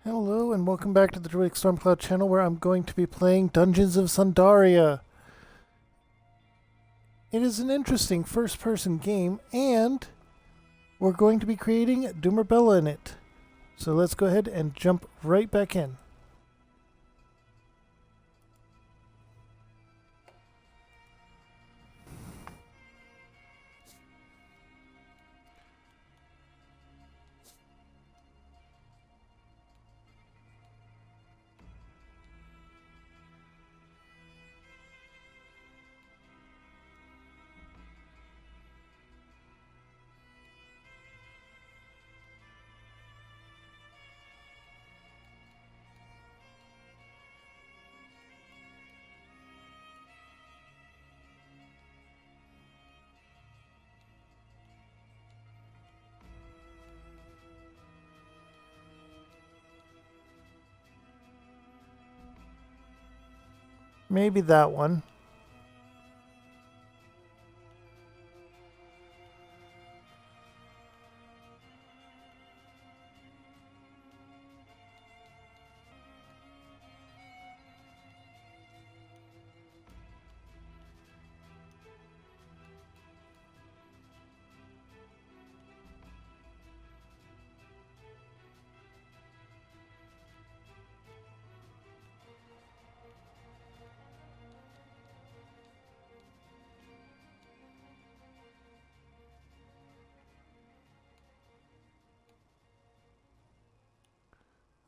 Hello and welcome back to the Druidic Stormcloud channel where I'm going to be playing Dungeons of Sundaria. It is an interesting first-person game and we're going to be creating Doomerbella in it. So let's go ahead and jump right back in. Maybe that one.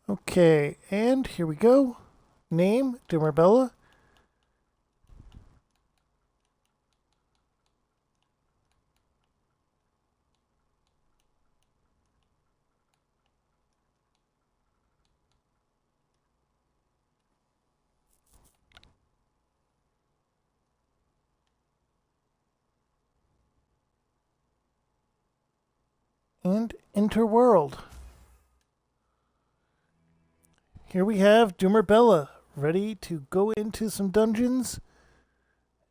Okay, and here we go. Name, Doomerbella. And Interworld. Here we have Doomerbella, ready to go into some dungeons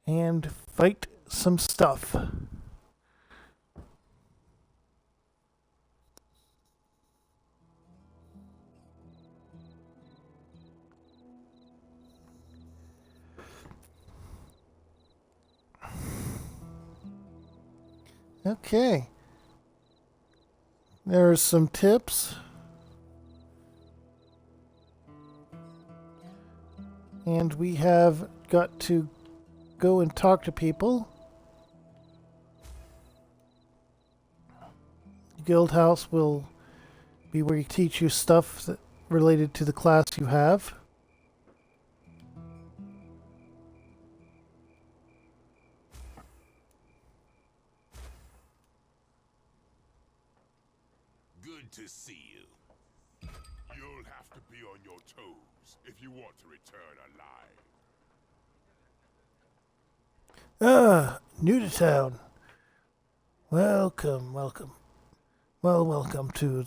and fight some stuff. Okay. There's some tips. And we have got to go and talk to people. Guild House will be where you teach you stuff that related to the class you have. Good to see you. You'll have to be on your toes if you want to return alive. New to town. Welcome. Well, welcome to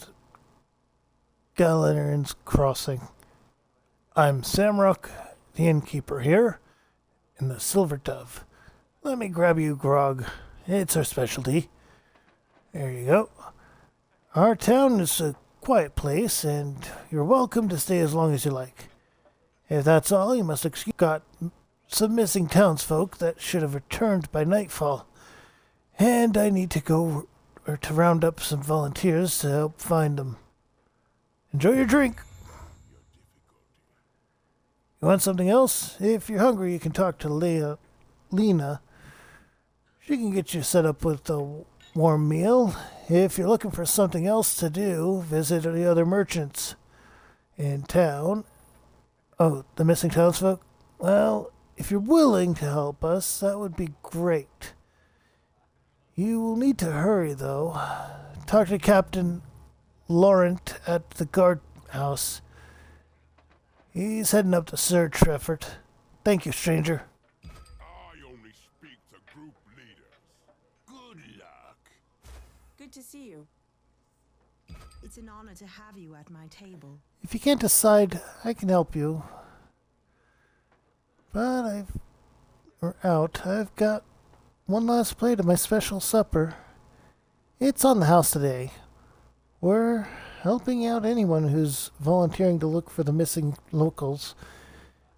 Galenern's Crossing. I'm Samrock, the innkeeper here, in the Silver Dove. Let me grab you grog. It's our specialty. There you go. Our town is a quiet place, and you're welcome to stay as long as you like. If that's all, you must excuse. Got some missing townsfolk that should have returned by nightfall, and I need to go to round up some volunteers to help find them. Enjoy your drink. You want something else? If you're hungry, you can talk to Lena. She can get you set up with a warm meal. If you're looking for something else to do, visit the other merchants in town. Oh, the missing townsfolk? Well, if you're willing to help us, that would be great. You will need to hurry, though. Talk to Captain Laurent at the guardhouse. He's heading up the search effort. Thank you, stranger. I only speak to group leaders. Good luck. Good to see you. It's an honor to have you at my table. If you can't decide, I can help you. But I've got one last plate of my special supper. It's on the house today. We're helping out anyone who's volunteering to look for the missing locals.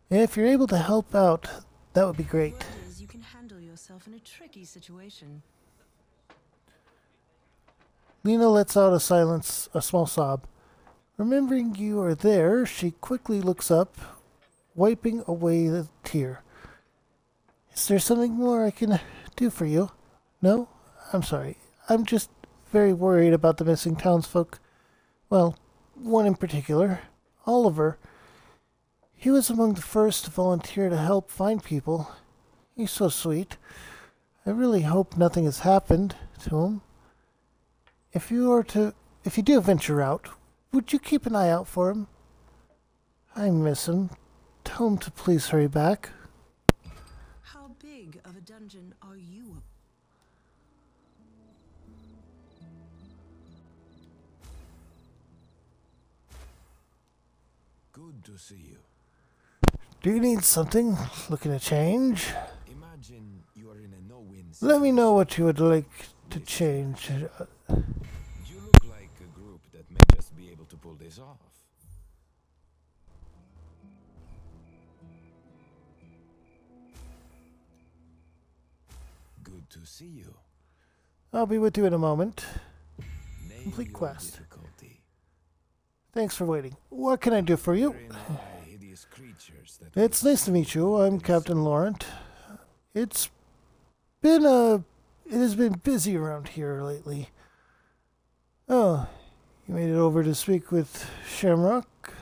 If you're able to help out, that would be great. Word is you can handle yourself in a tricky situation. Lena lets out a small sob. Remembering you are there, she quickly looks up, wiping away the tear. Is there something more I can do for you? No? I'm sorry. I'm just very worried about the missing townsfolk. Well, one in particular, Oliver. He was among the first to volunteer to help find people. He's so sweet. I really hope nothing has happened to him. If you do venture out, would you keep an eye out for him? I miss him. Tell him to please hurry back. How big of a dungeon are you? Good to see you. Do you need something? Looking to change? Imagine you are in a no-win Let me situation. know what you would like to change. You look like a group that may just be able to pull this off. Good to see you. I'll be with you in a moment. Name Complete your quest. difficulty. Thanks for waiting. What can I do for you? Very nigh hideous creatures that It's nice to meet you. I'm Captain Laurent. It's been it has been busy around here lately. Oh, you made it over to speak with Shamrock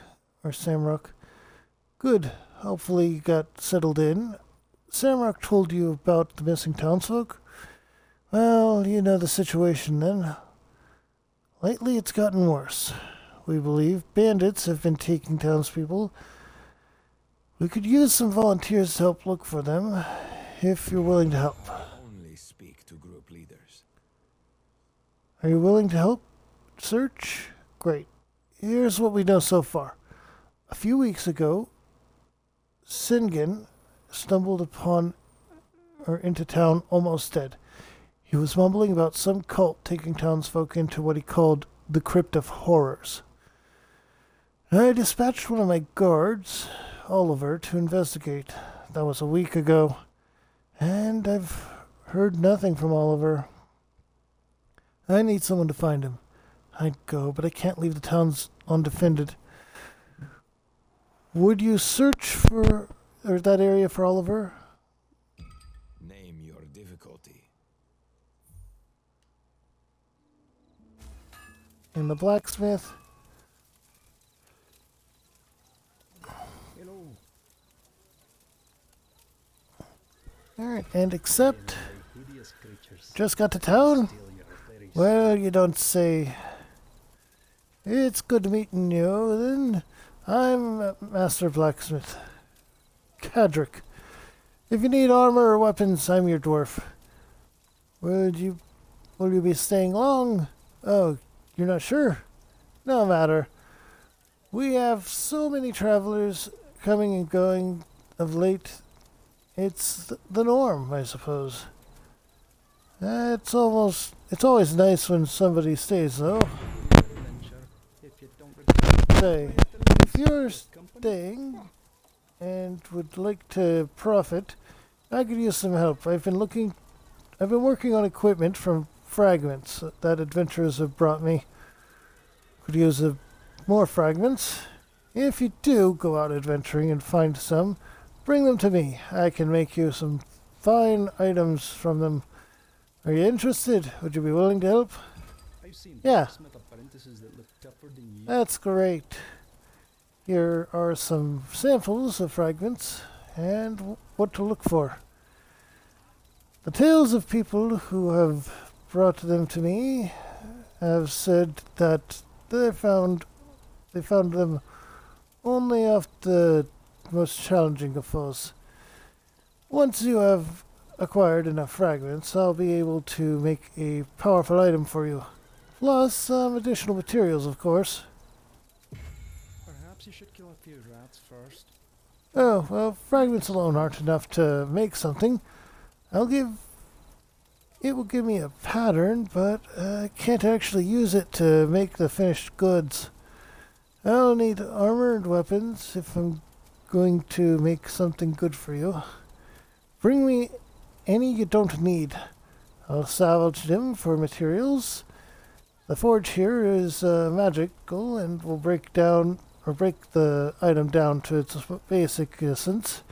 or Samrock. Good. Hopefully you got settled in. Samrock told you about the missing townsfolk? Well, you know the situation then. Lately it's gotten worse. We believe bandits have been taking townspeople. We could use some volunteers to help look for them, if you're willing to help. only speak to group leaders. Are you willing to help search? Great. Here's what we know so far. A few weeks ago, Singan stumbled upon or into town almost dead. He was mumbling about some cult taking townsfolk into what he called the Crypt of Horrors. I dispatched one of my guards, Oliver, to investigate. That was a week ago, and I've heard nothing from Oliver. I need someone to find him. I'd go, but I can't leave the towns undefended. Would you search for that area for Oliver? Name your difficulty. In the blacksmith? Hello. Alright, and accept. Hideous creatures. Just got to town? Steal your berries. Well, you don't say. It's good meeting you, then. I'm Master Blacksmith. Cadric. If you need armor or weapons, I'm your dwarf. Will you be staying long? Oh, you're not sure? No matter. We have so many travelers coming and going of late. It's the norm, I suppose. It's always nice when somebody stays, though. Adventure. If you don't return, Say, if you're company. staying and would like to profit, I could use some help. I've been working on equipment from fragments that adventurers have brought me. Could use more fragments. If you do go out adventuring and find some, bring them to me. I can make you some fine items from them. Are you interested? Would you be willing to help? I've seen Yeah. blacksmith apprentices that look tougher than you. That's great. Here are some samples of fragments and what to look for. The tales of people who have brought them to me have said that they found them only off the most challenging of foes. Once you have acquired enough fragments, I'll be able to make a powerful item for you. Plus some additional materials, of course. Perhaps you should kill a few rats first. Oh, well, fragments alone aren't enough to make something. I'll give It will give me a pattern, but I can't actually use it to make the finished goods. I'll need armor and weapons if I'm going to make something good for you. Bring me any you don't need. I'll salvage them for materials. The forge here is magical and will break the item down to its basic essence.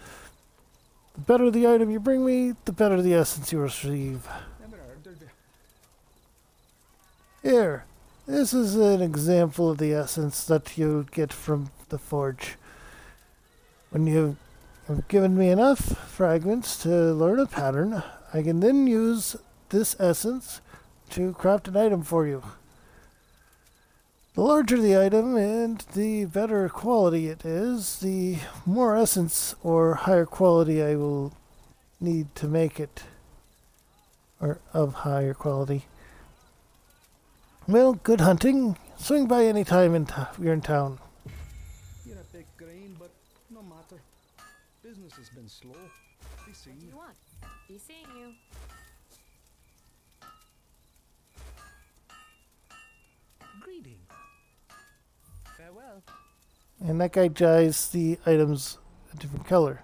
The better the item you bring me, the better the essence you receive. Never heard of it. Here, this is an example of the essence that you get from the forge. When you have given me enough fragments to learn a pattern, I can then use this essence to craft an item for you. The larger the item and the better quality it is, the more essence or higher quality I will need to make it. Or of higher quality. Well, good hunting. Swing by any time you're in town. You're a big grain, but no matter. Business has been slow. Be seeing What do you. you want? Be seeing you. Greetings. Farewell. And that guy dyes the items a different color.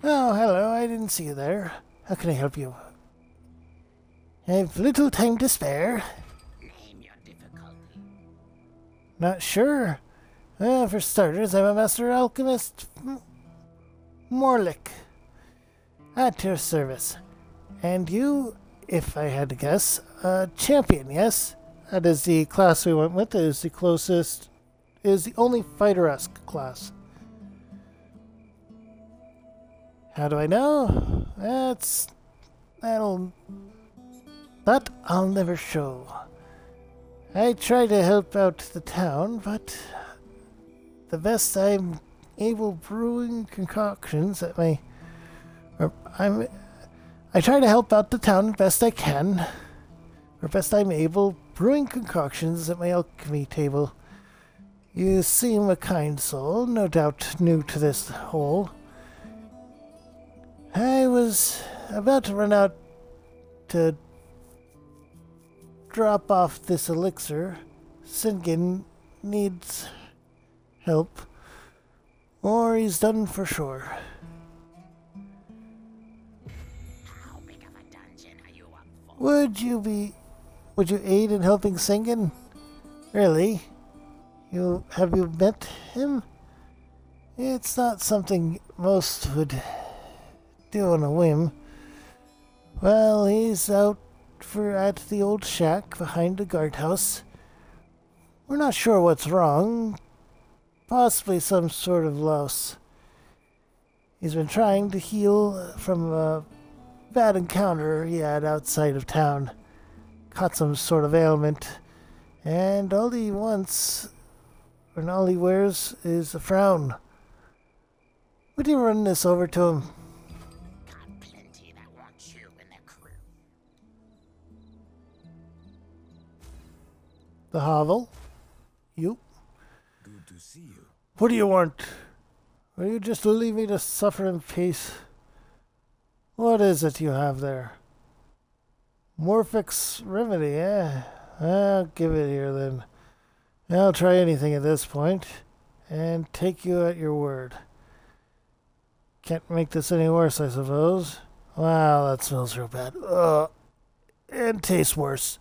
Oh, hello, I didn't see you there. How can I help you? I've little time to spare. Name your difficulty. Not sure. For starters, I'm a master alchemist. Morlick. At your service. And you, if I had to guess, a champion, yes? That is the class we went with. It is the closest, is the only fighter-esque class. How do I know? That I'll never show. I try to help out the town, but the best I'm able brewing concoctions at my... I try to help out the town best I can, or best I'm able, brewing concoctions at my alchemy table. You seem a kind soul, no doubt new to this hole. I was about to run out to drop off this elixir. Singen needs help, or he's done for sure. How big of a dungeon are you up for? Would you aid in helping Singen? Really? Have you met him? It's not something most would do on a whim. Well, he's out at the old shack behind the guardhouse. We're not sure what's wrong. Possibly some sort of louse. He's been trying to heal from a bad encounter he had outside of town. Caught some sort of ailment. And all he wants, and all he wears, is a frown. Would you run this over to him? Got plenty that want you in their crew. The hovel? You? Good to see you. What do you want? Will you just leave me to suffer in peace? What is it you have there? Morphix remedy, eh? I'll give it here then. I'll try anything at this point, and take you at your word. Can't make this any worse, I suppose. Wow, that smells real bad. Ugh. And tastes worse.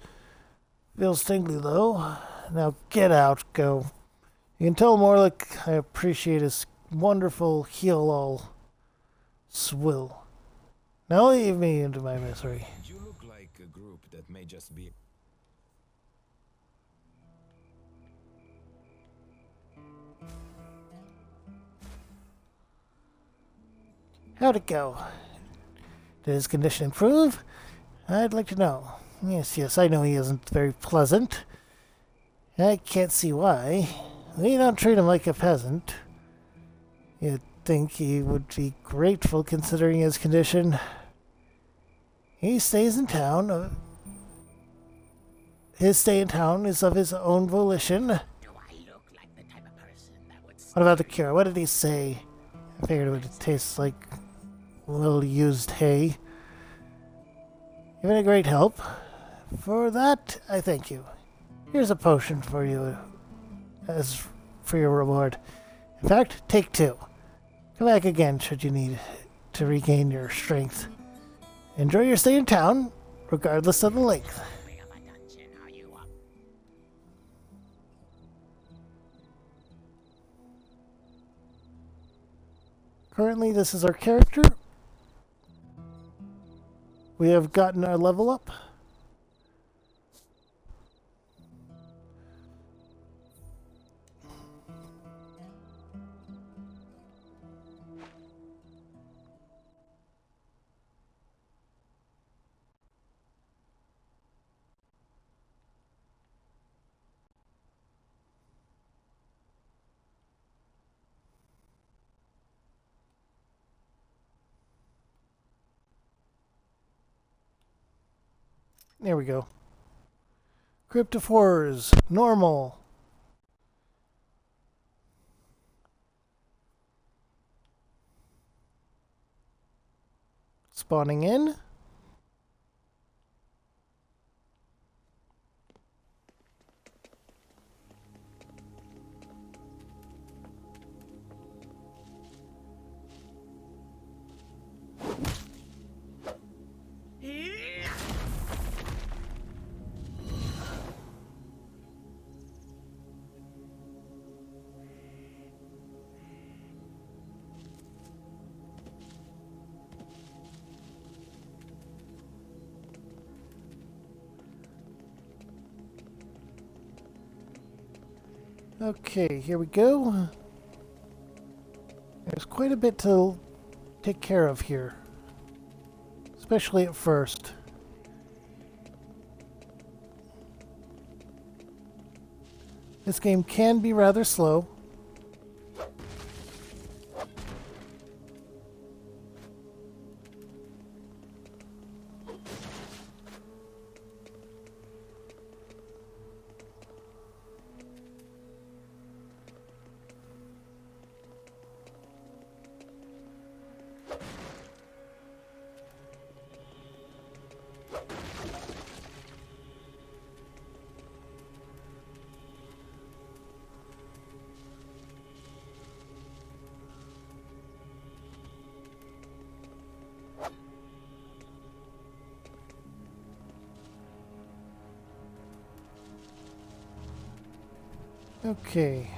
Feels tingly though. Now get out, go. You can tell Morlick I appreciate his wonderful heal-all swill. Now leave me into my misery. You look like a group that may just be... How'd it go? Did his condition improve? I'd like to know. Yes, I know he isn't very pleasant. I can't see why. We don't treat him like a peasant. You'd think he would be grateful considering his condition. He stays in town. His stay in town is of his own volition. Do I look like the type of person that would... What about the cure? What did he say? I figured it would taste like a little used hay. You've been a great help. For that, I thank you. Here's a potion for you as for your reward. In fact, take 2. Come back again should you need to regain your strength. Enjoy your stay in town, regardless of the length. How big of a dungeon are you up? Currently, this is our character. We have gotten our level up. There we go. Crypt of Horrors. Normal. Spawning in. Okay, here we go. There's quite a bit to take care of here, especially at first. This game can be rather slow. Okay.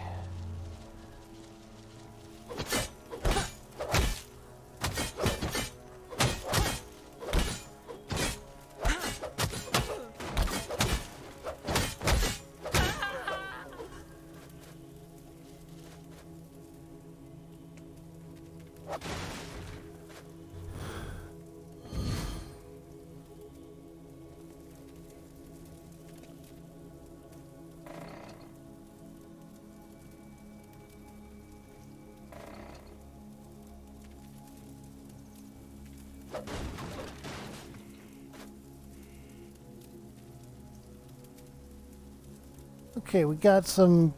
Okay, we got some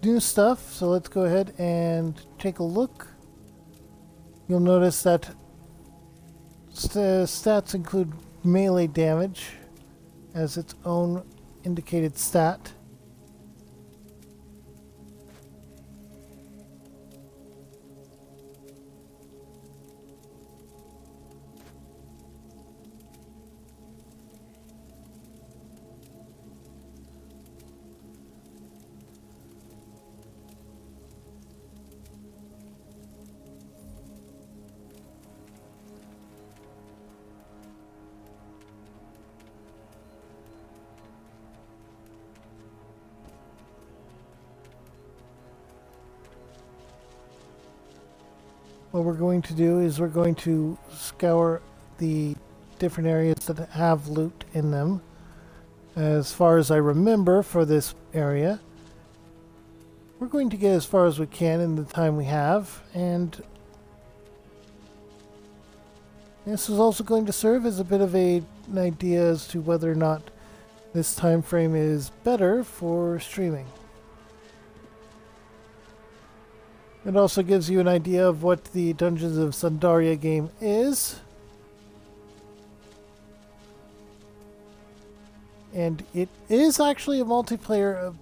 new stuff, so let's go ahead and take a look. You'll notice that stats include melee damage as its own indicated stat. What we're going to do is we're going to scour the different areas that have loot in them. As far as I remember for this area, we're going to get as far as we can in the time we have, and this is also going to serve as a bit of an idea as to whether or not this time frame is better for streaming. It also gives you an idea of what the Dungeons of Sundaria game is. And it is actually a multiplayer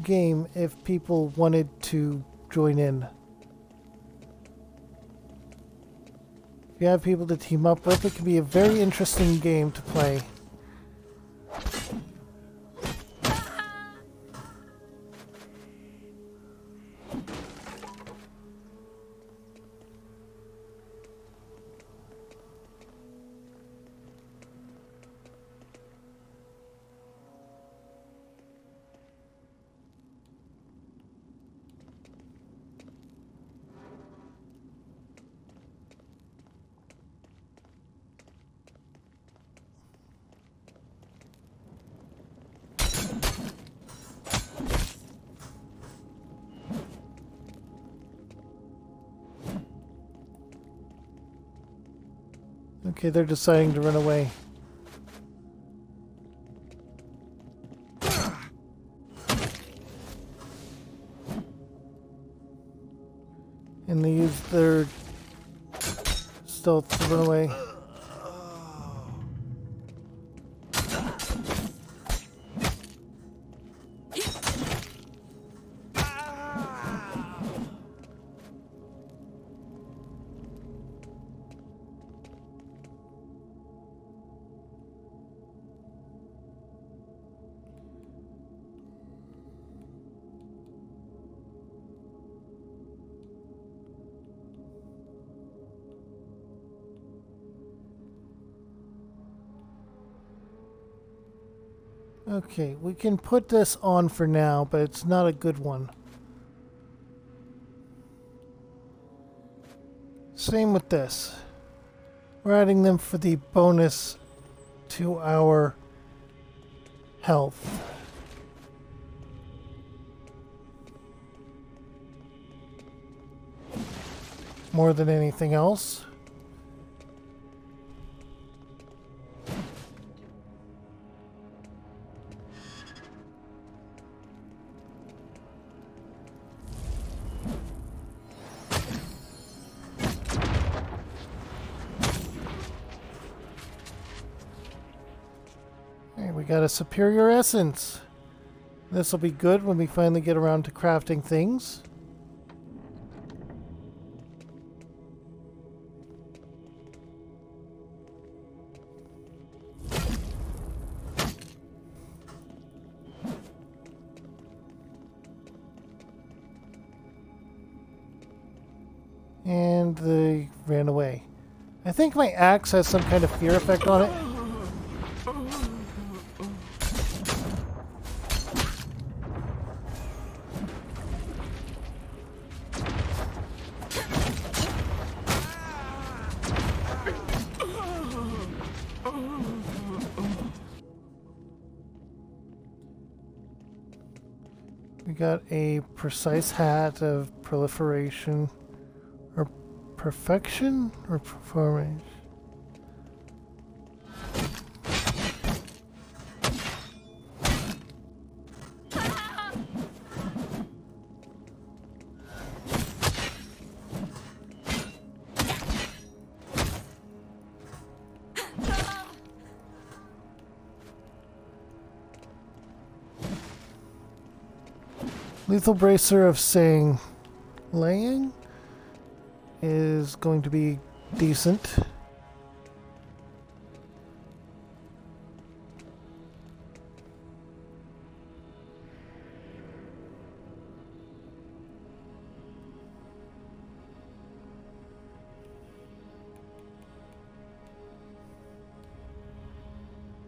game if people wanted to join in. If you have people to team up with, it can be a very interesting game to play. Okay, they're deciding to run away. And they use their stealth to run away. Okay, we can put this on for now, but it's not a good one. Same with this. We're adding them for the bonus to our health. More than anything else. We got a superior essence. This will be good when we finally get around to crafting things. And they ran away. I think my axe has some kind of fear effect on it. We got a precise hat of proliferation, or perfection, or performance. Lethal Bracer of saying laying is going to be decent.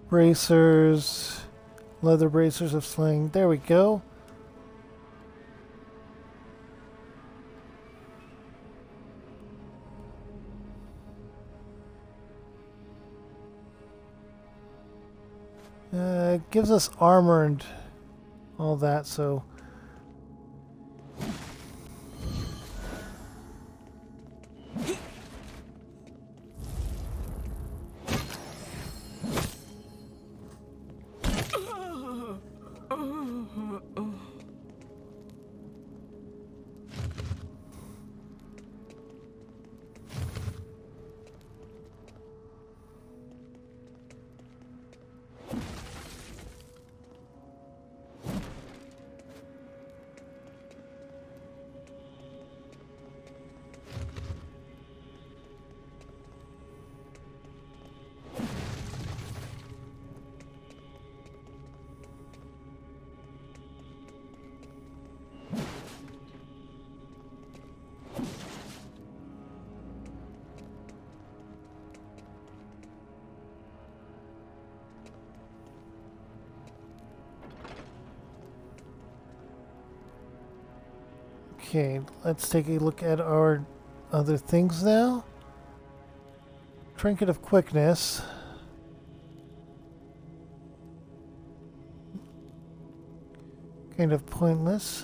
Bracers, leather bracers of slaying. There we go. It gives us armor and all that, so... Okay, let's take a look at our other things now. Trinket of Quickness. Kind of pointless.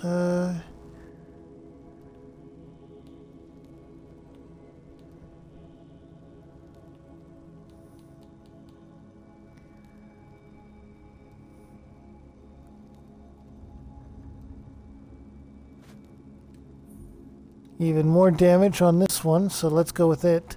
Even more damage on this one, so let's go with it.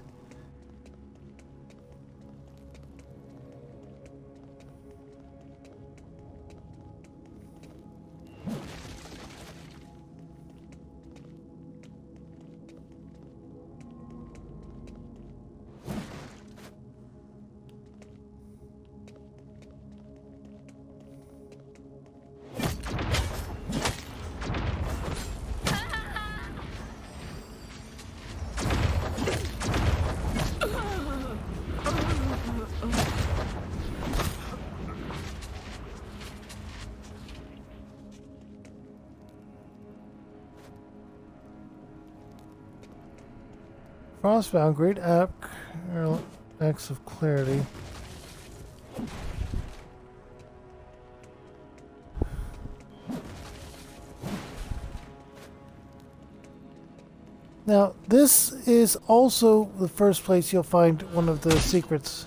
Frostbound, great acts of clarity. Now, this is also the first place you'll find one of the secrets.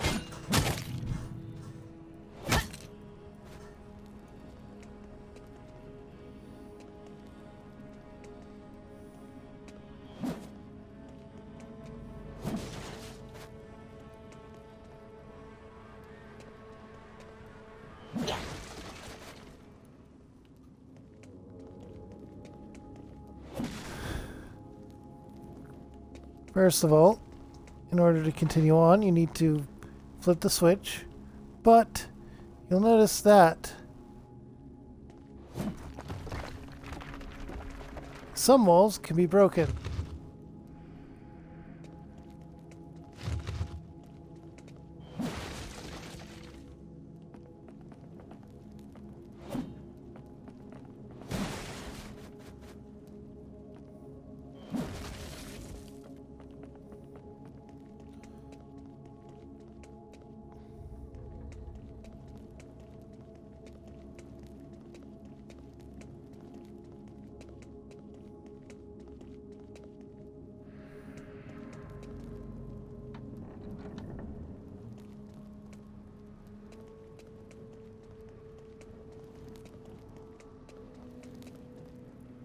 First of all, in order to continue on, you need to flip the switch, but you'll notice that some walls can be broken.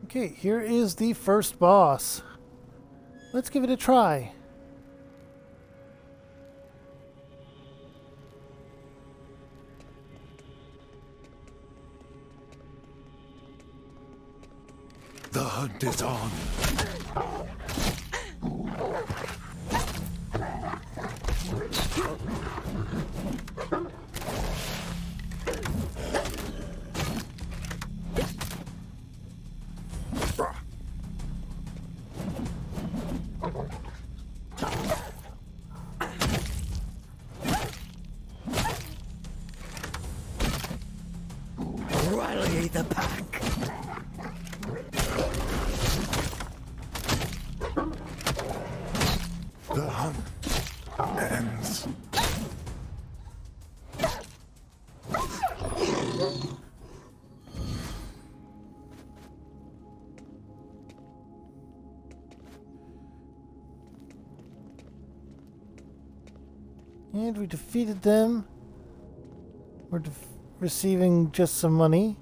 Okay, here is the first boss. Let's give it a try. The hunt is on. Rally the pack. The hunt ends. And we defeated them. We're receiving just some money.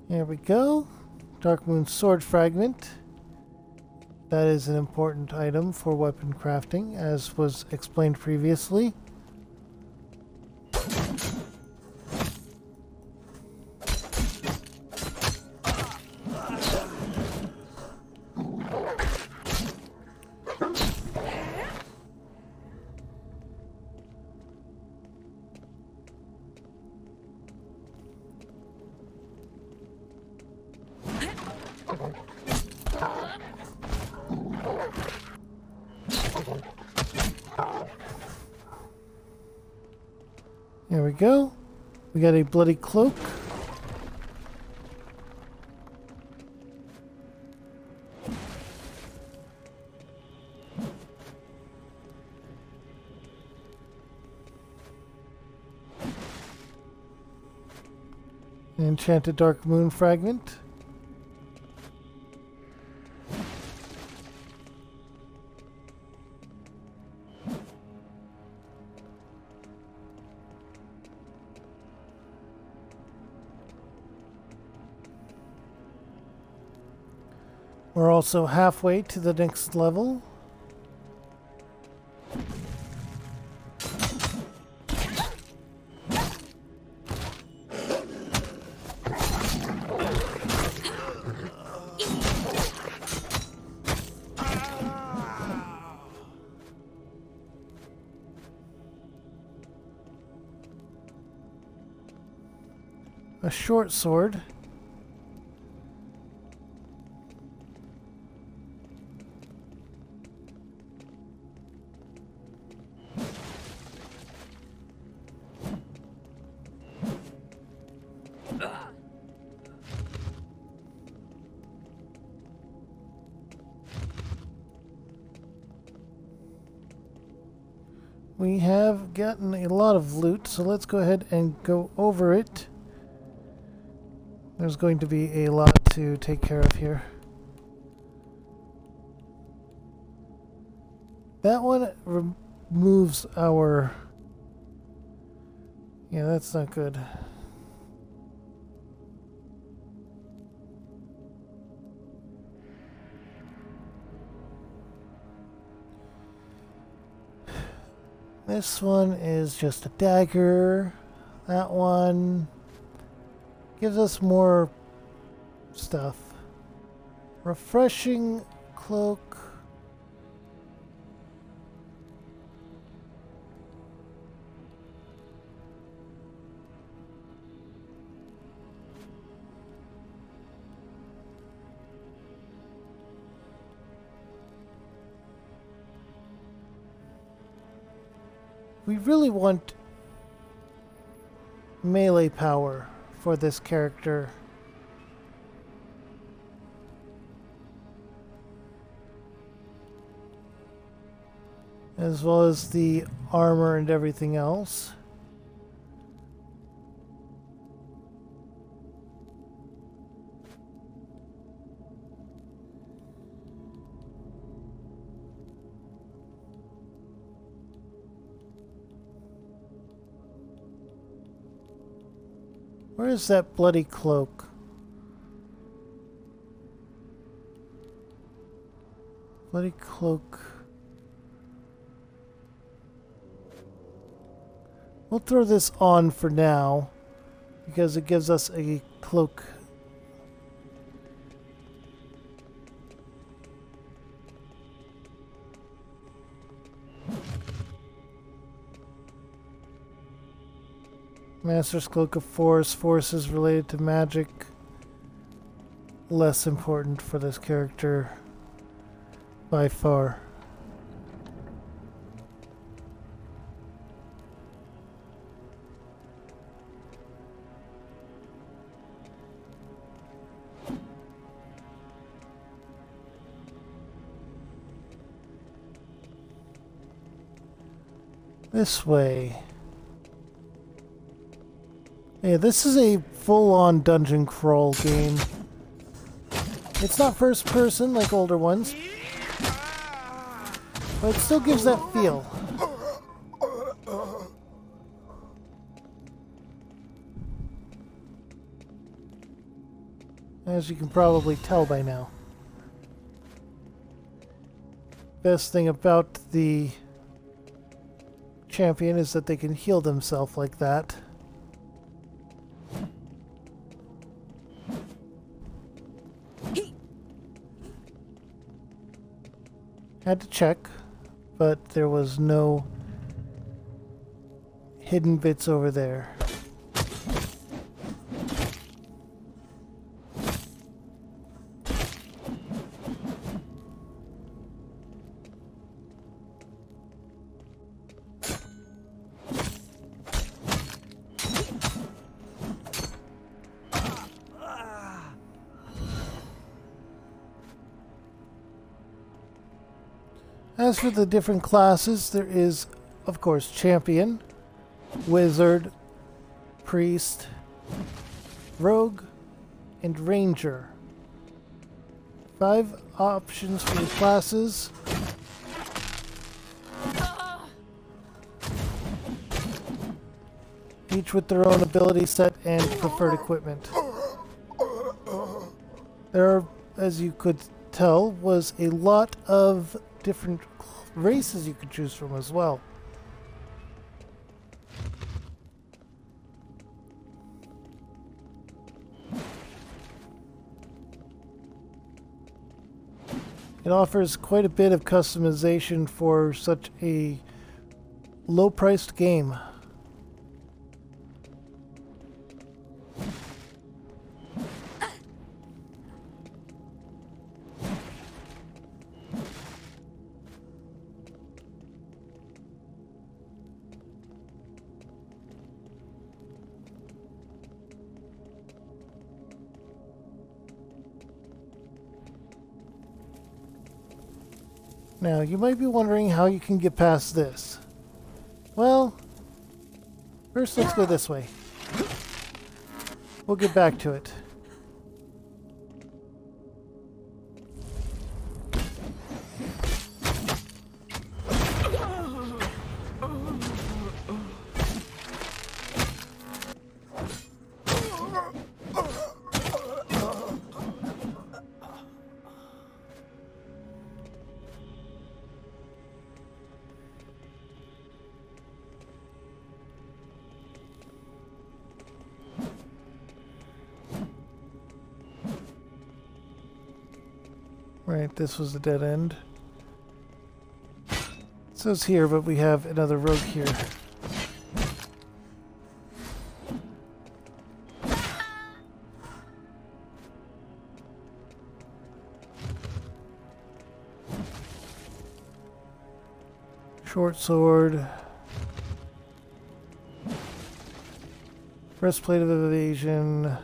There we go. Darkmoon sword fragment. That is an important item for weapon crafting, as was explained previously. There we go. We got a bloody cloak. Enchanted Dark Moon Fragment. We're also halfway to the next level. A short sword. We have gotten a lot of loot, so let's go ahead and go over it. There's going to be a lot to take care of here. That one removes our... Yeah, that's not good. This one is just a dagger. That one gives us more stuff. Refreshing cloak. We really want melee power for this character. As well as the armor and everything else. Where is that bloody cloak? Bloody cloak. We'll throw this on for now because it gives us a cloak. Master's Cloak of Force. Force is related to magic. Less important for this character by far. This way. Yeah, this is a full-on dungeon crawl game. It's not first person like older ones, but it still gives that feel. As you can probably tell by now. Best thing about the champion is that they can heal themselves like that. Had to check, but there was no hidden bits over there. As for the different classes, there is, of course, Champion, Wizard, Priest, Rogue, and Ranger. 5 options for your classes. Each with their own ability set and preferred equipment. There are, as you could tell, was a lot of different races you could choose from as well. It offers quite a bit of customization for such a low-priced game. Now, you might be wondering how you can get past this. Well, first let's go this way. We'll get back to it. Right, this was the dead end. It says here, but we have another rogue here. Short sword. Breastplate of evasion.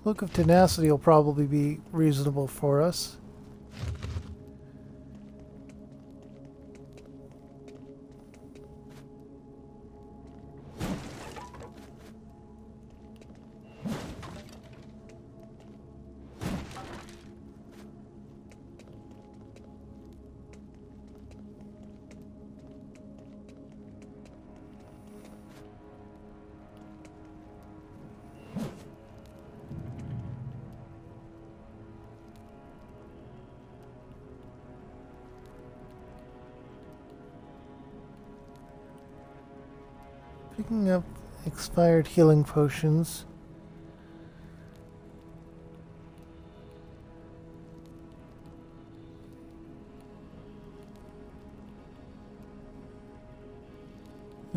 Look of tenacity will probably be reasonable for us. Picking up expired healing potions.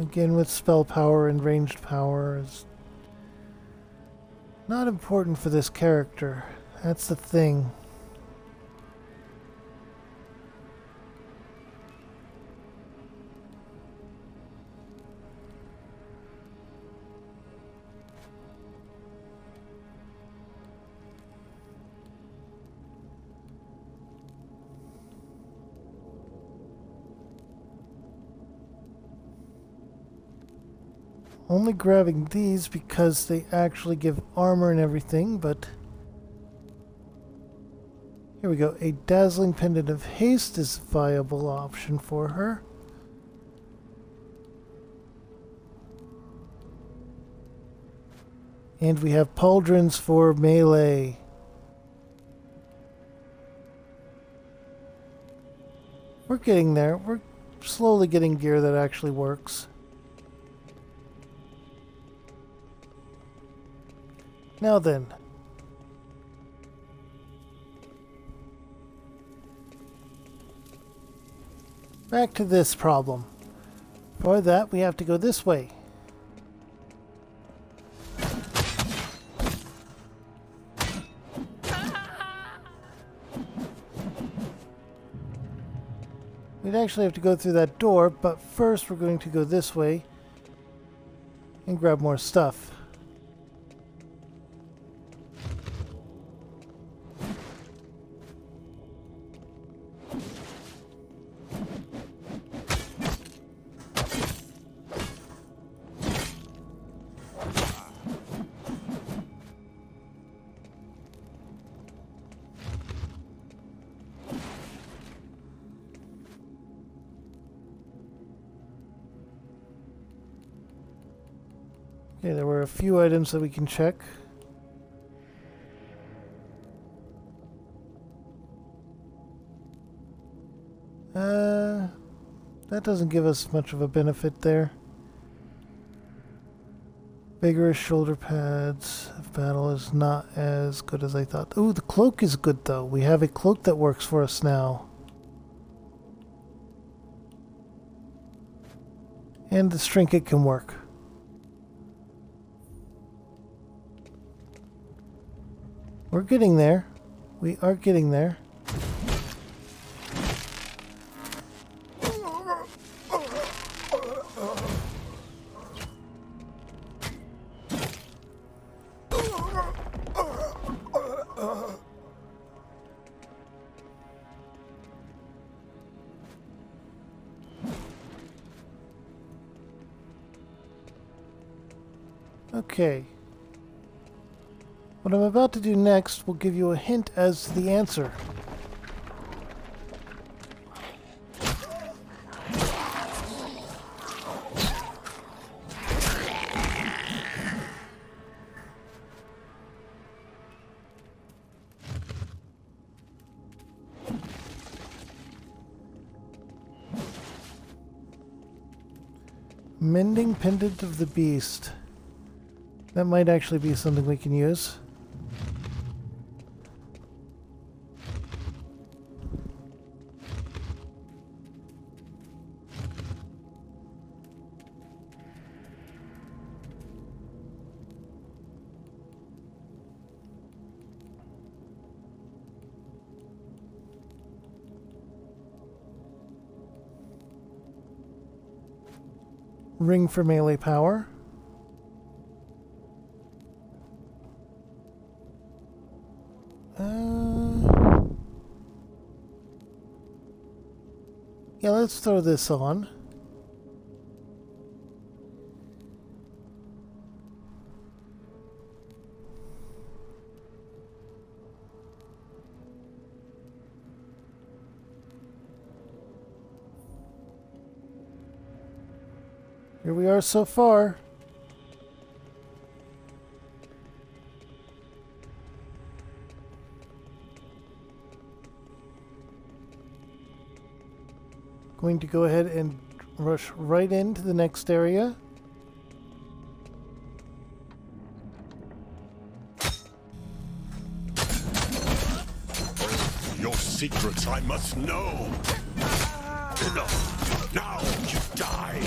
Again, with spell power and ranged power is not important for this character. That's the thing. Only grabbing these because they actually give armor and everything, but here we go. A dazzling pendant of haste is a viable option for her. And we have pauldrons for melee. We're getting there. We're slowly getting gear that actually works. Now then. Back to this problem. For that, we have to go this way. We'd actually have to go through that door, but first we're going to go this way and grab more stuff. Okay, there were a few items that we can check. That doesn't give us much of a benefit there. Vigorous shoulder pads. Battle is not as good as I thought. Ooh, the cloak is good though. We have a cloak that works for us now. And the trinket can work. We're getting there. We are getting there. Okay. What I'm about to do next will give you a hint as to the answer. Mending Pendant of the Beast. That might actually be something we can use. Ring for melee power. Yeah, let's throw this on. Here we are so far. Going to go ahead and rush right into the next area. Your secrets I must know. Enough. Now you die.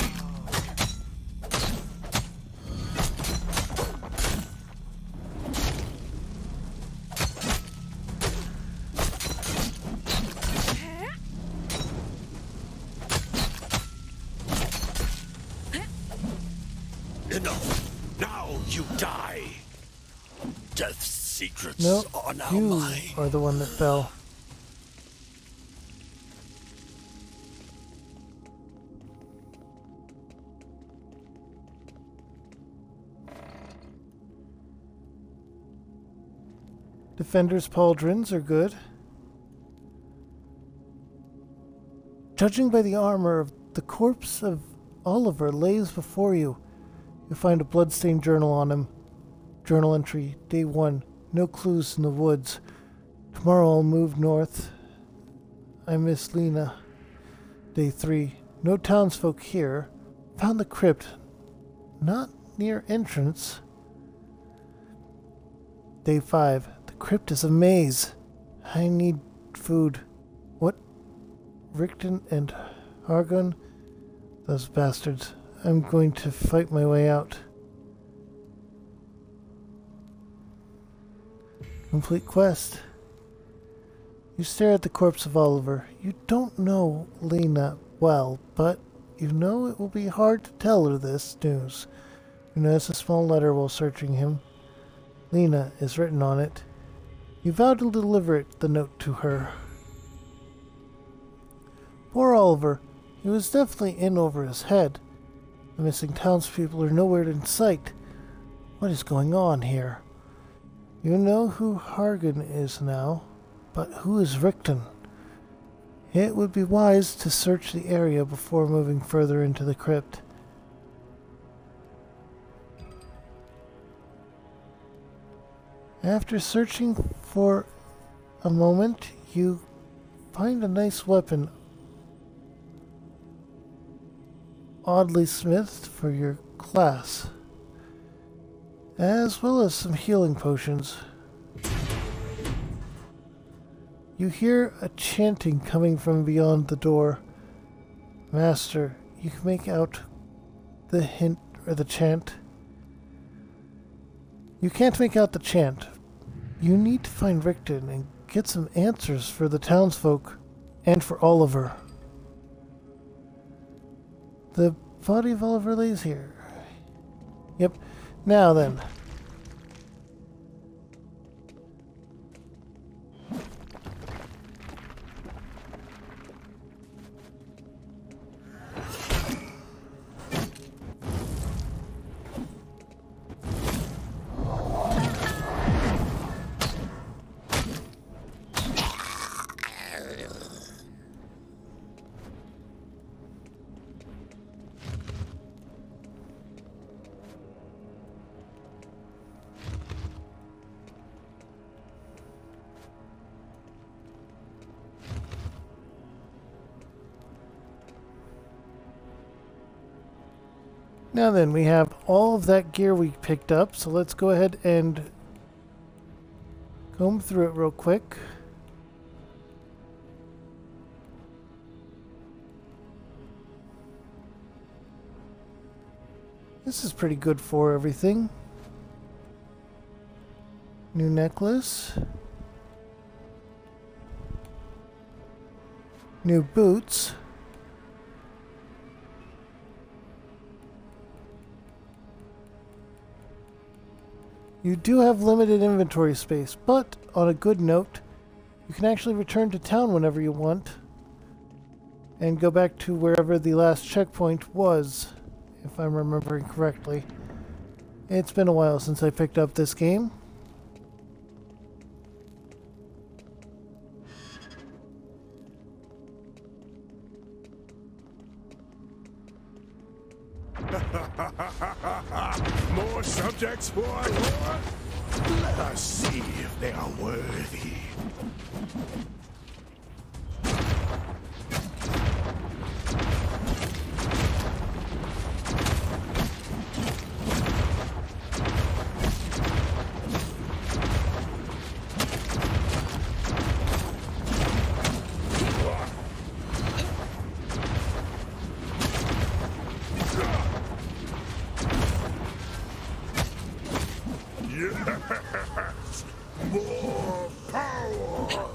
Enough. Now you die. Death's secrets No, are now you mine. are the one that fell. Defender's pauldrons are good. Judging by the armor, the corpse of Oliver lays before you. You find a bloodstained journal on him. Journal entry, day 1. No clues in the woods. Tomorrow I'll move north. I miss Lena. Day 3. No townsfolk here. Found the crypt. Not near entrance. Day 5. The crypt is a maze. I need food. What? Rickton and Argon, those bastards. I'm going to fight my way out. Complete quest. You stare at the corpse of Oliver. You don't know Lena well, but you know it will be hard to tell her this news. You notice a small letter while searching him. Lena is written on it. You vow to deliver the note to her. Poor Oliver. He was definitely in over his head. The missing townspeople are nowhere in sight. What is going on here? You know who Hargan is now, but who is Rickton? It would be wise to search the area before moving further into the crypt. After searching for a moment, you find a nice weapon, oddly smithed for your class, as well as some healing potions. You hear a chanting coming from beyond the door. Master, you can make out the hint or the chant. You can't make out the chant. You need to find Rickton and get some answers for the townsfolk and for Oliver. The body of Oliver lays here. Yep. Now then. Now then, we have all of that gear we picked up, so let's go ahead and comb through it real quick. This is pretty good for everything. New necklace. New boots. You do have limited inventory space, but on a good note, you can actually return to town whenever you want and go back to wherever the last checkpoint was, if I'm remembering correctly. It's been a while since I picked up this game. More subjects for our Lord? Let us see if they are worthy. Yes! More power!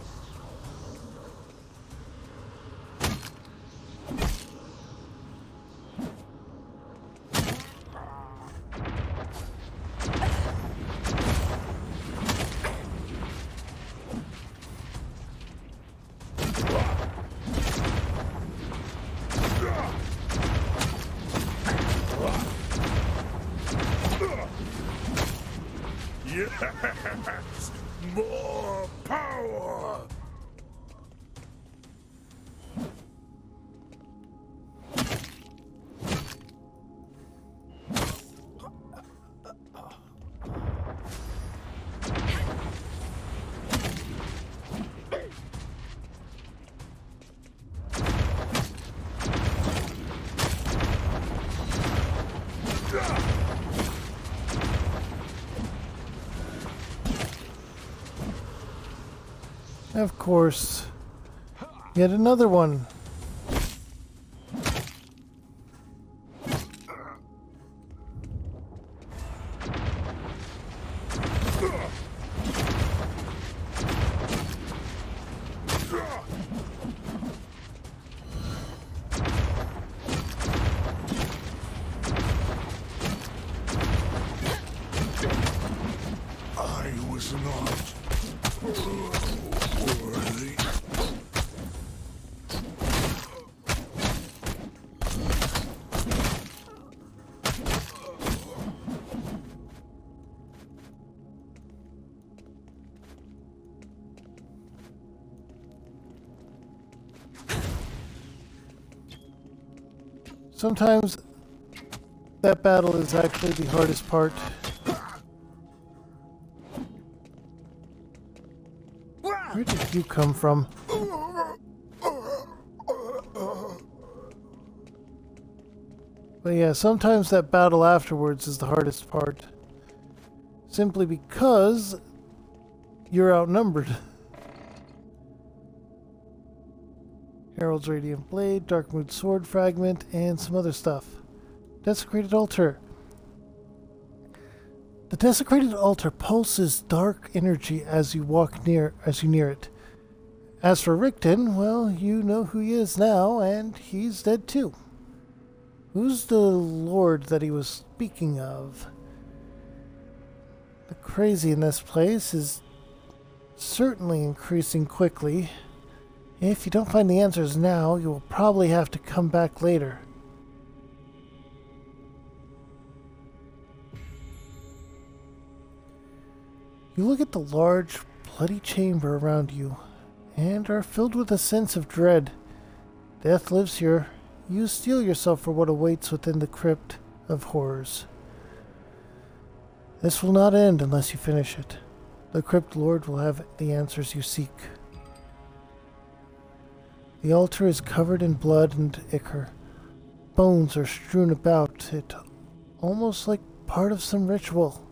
Yes! More power! Of course. Yet another one. Sometimes that battle is actually the hardest part. Where did you come from? But yeah, sometimes that battle afterwards is the hardest part. Simply because you're outnumbered. Herald's Radiant Blade, Darkmood Sword Fragment, and some other stuff. Desecrated Altar. The Desecrated Altar pulses dark energy as you near it. As for Rickton, well, you know who he is now, and he's dead too. Who's the lord that he was speaking of? The crazy in this place is certainly increasing quickly. If you don't find the answers now, you will probably have to come back later. You look at the large, bloody chamber around you, and are filled with a sense of dread. Death lives here. You steel yourself for what awaits within the crypt of horrors. This will not end unless you finish it. The Crypt Lord will have the answers you seek. The altar is covered in blood and ichor. Bones are strewn about it, almost like part of some ritual.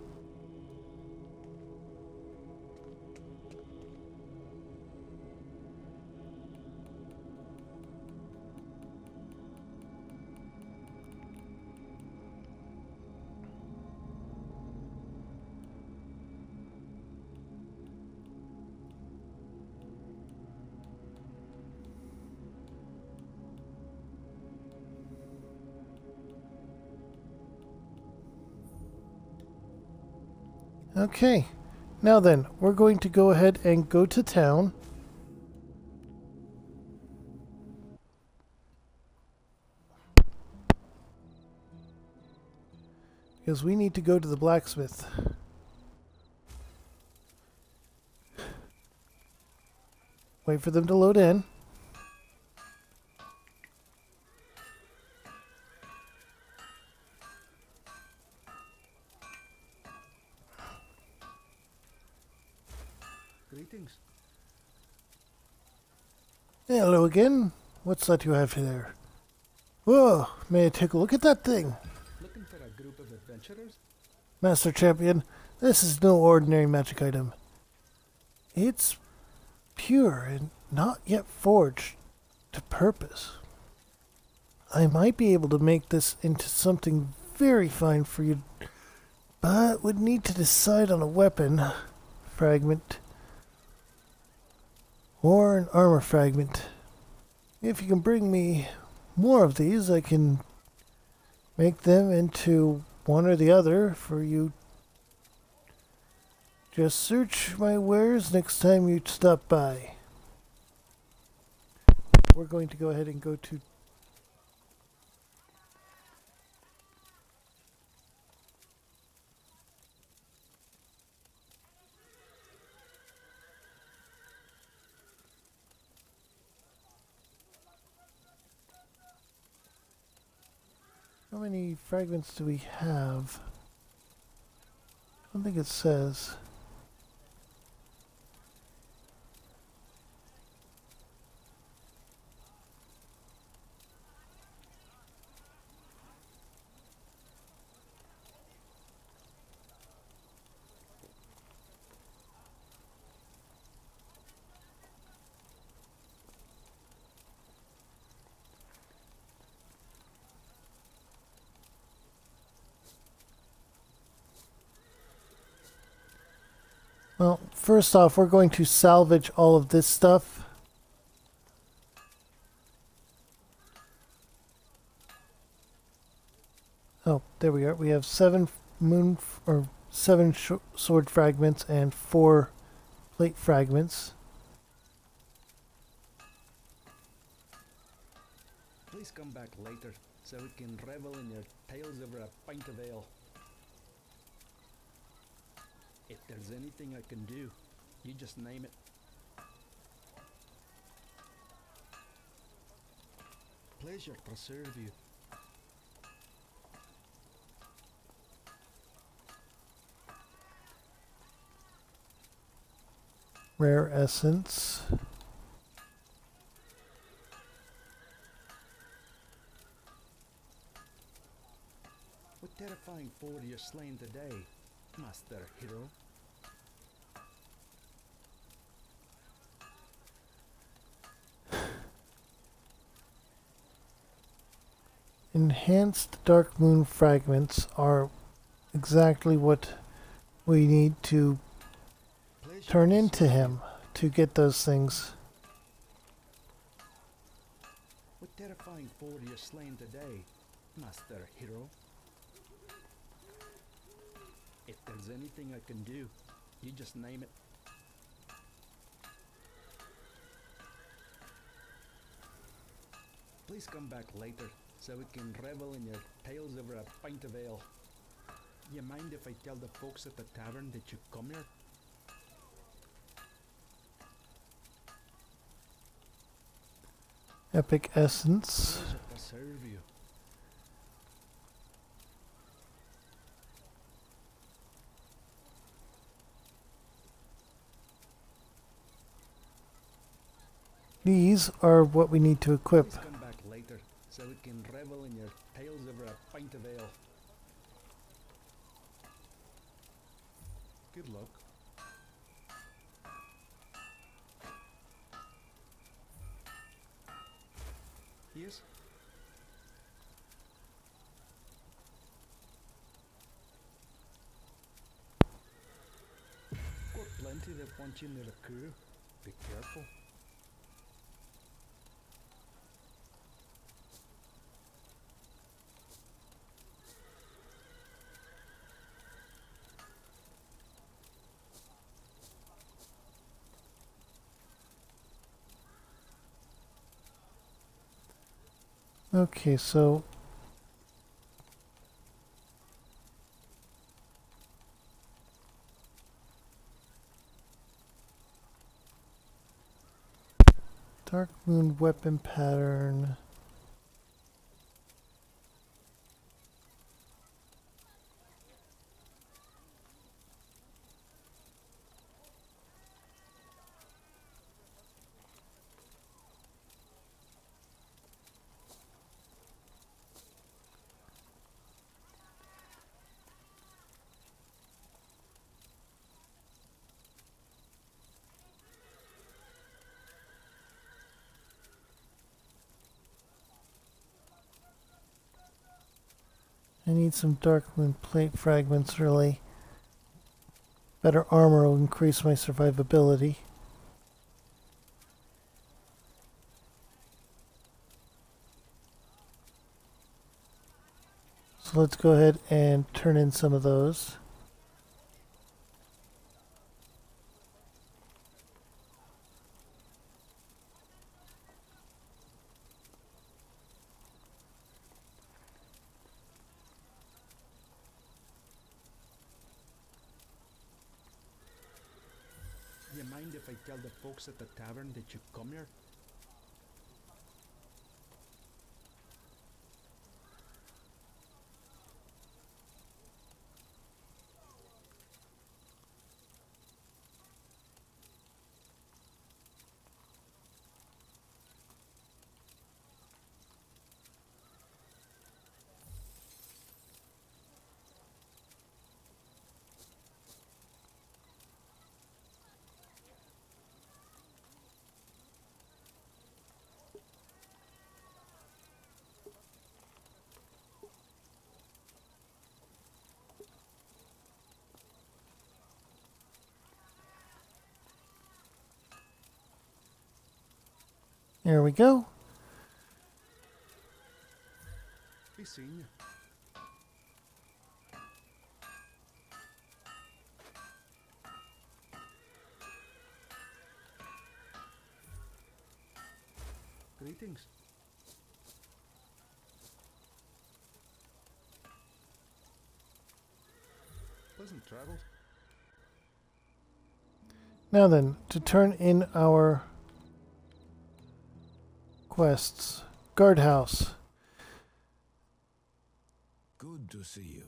Okay, now then, we're going to go ahead and go to town. Because we need to go to the blacksmith. Wait for them to load in. Greetings. Hello again. What's that you have there? Whoa, may I take a look at that thing? Looking for a group of adventurers? Master Champion, this is no ordinary magic item. It's pure and not yet forged to purpose. I might be able to make this into something very fine for you, but would need to decide on a weapon fragment or an armor fragment. If you can bring me more of these, I can make them into one or the other for you. Just search my wares next time you stop by. We're going to go ahead and go to how many fragments do we have? I don't think it says. Well, first off, we're going to salvage all of this stuff. Oh, there we are. We have 7 sword fragments and 4 plate fragments. Please come back later so we can revel in your tales over a pint of ale. If there's anything I can do, you just name it. Pleasure to serve you. rare essence. What terrifying foe are you slain today, Master Hero? Enhanced Dark Moon fragments are exactly what we need to Pleasure turn to into serve him to get those things. you. What terrifying foe are you slain today, Master Hero? If there's anything I can do, you just name it. Please come back later, so we can revel in your tales over a pint of ale. You mind if I tell the folks at the tavern that you come here? Epic essence. Pleasure to serve you. These are what we need to equip. Please come back later, so we can revel in your tales over a pint of ale. Good luck. Yes? Got plenty that want you near the crew. Be careful. Okay, so Dark Moon weapon pattern. I need some Dark Moon plate fragments, really. Better armor will increase my survivability. So let's go ahead and turn in some of those. You mind if I tell the folks at the tavern that you come here? There we go. Be seeing you. Greetings. Pleasant travels. Now then, to turn in our quests. Guardhouse. Good to see you.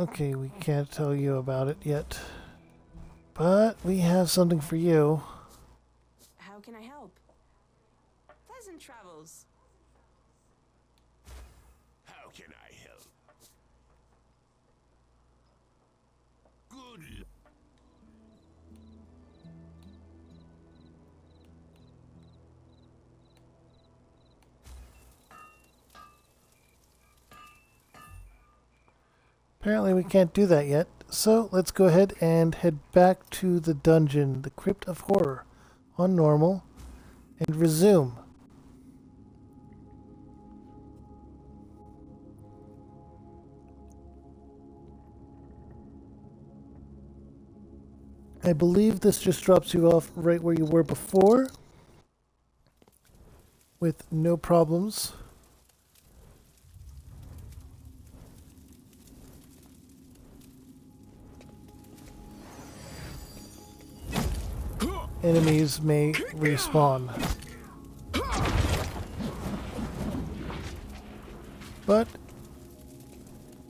Okay, we can't tell you about it yet. But we have something for you. How can I help? Pleasant travels. How can I help? Good. Apparently we can't do that yet. So let's go ahead and head back to the dungeon, the Crypt of Horror, on normal, and resume. I believe this just drops you off right where you were before, with no problems. Enemies may respawn. But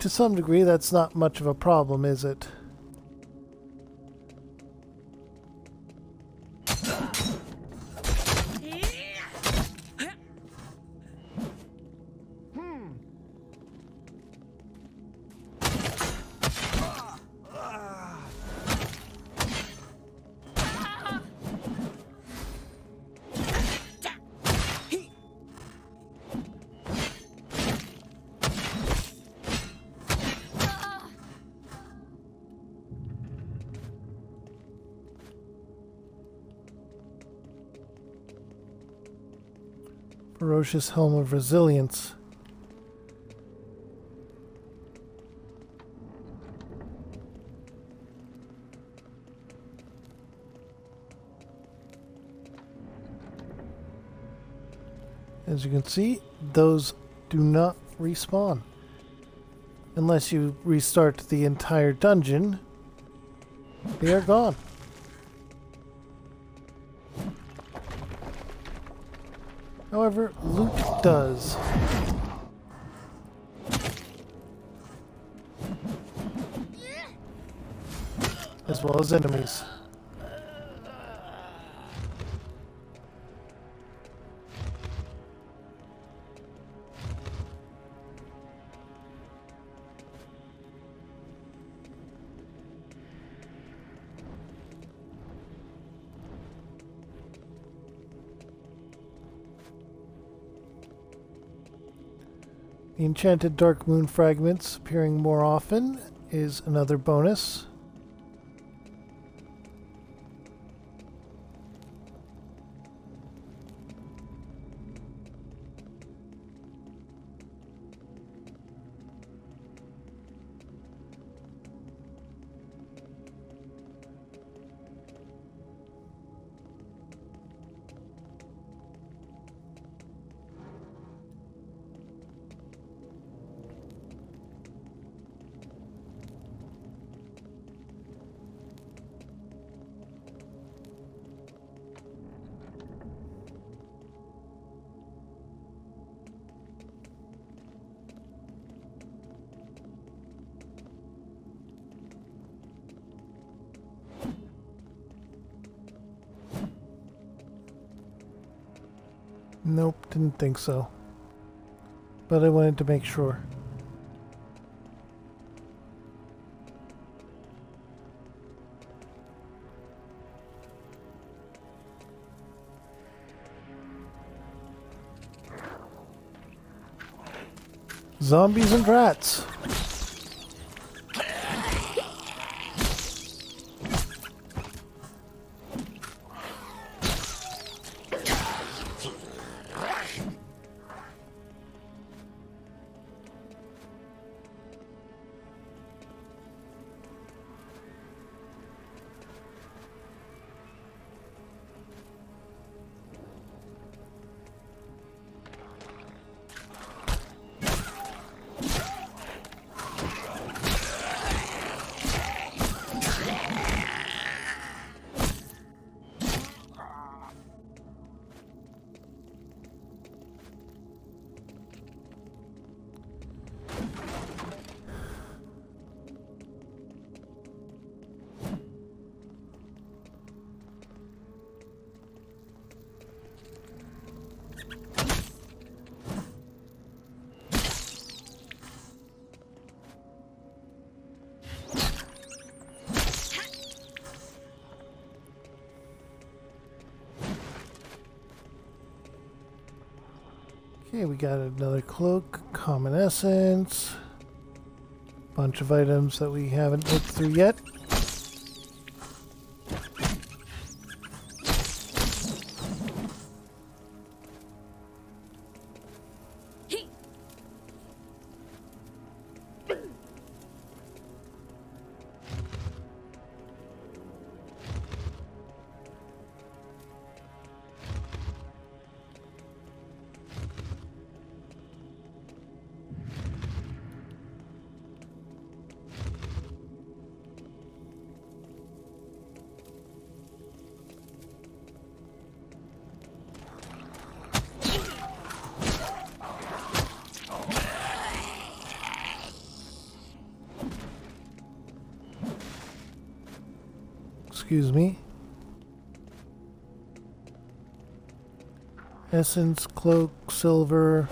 to some degree that's not much of a problem, is it? Ferocious Helm of Resilience. As you can see, those do not respawn. Unless you restart the entire dungeon, they are gone. However, loot does. As well as enemies. The enchanted Dark Moon fragments appearing more often is another bonus. Nope, didn't think so. But I wanted to make sure. Zombies and rats. Okay, we got another cloak, common essence, bunch of items that we haven't looked through yet. Excuse me. Essence, cloak, silver.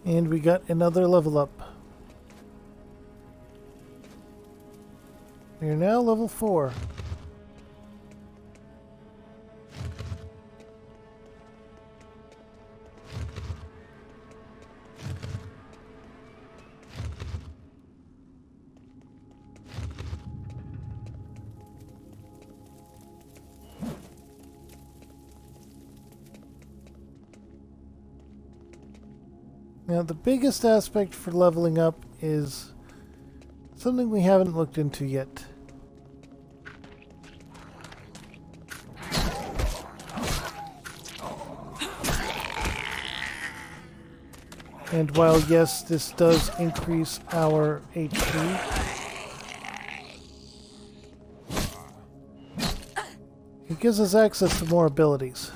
And we got another level up. We are now level 4. Now, the biggest aspect for leveling up is something we haven't looked into yet. And while, yes, this does increase our HP, it gives us access to more abilities.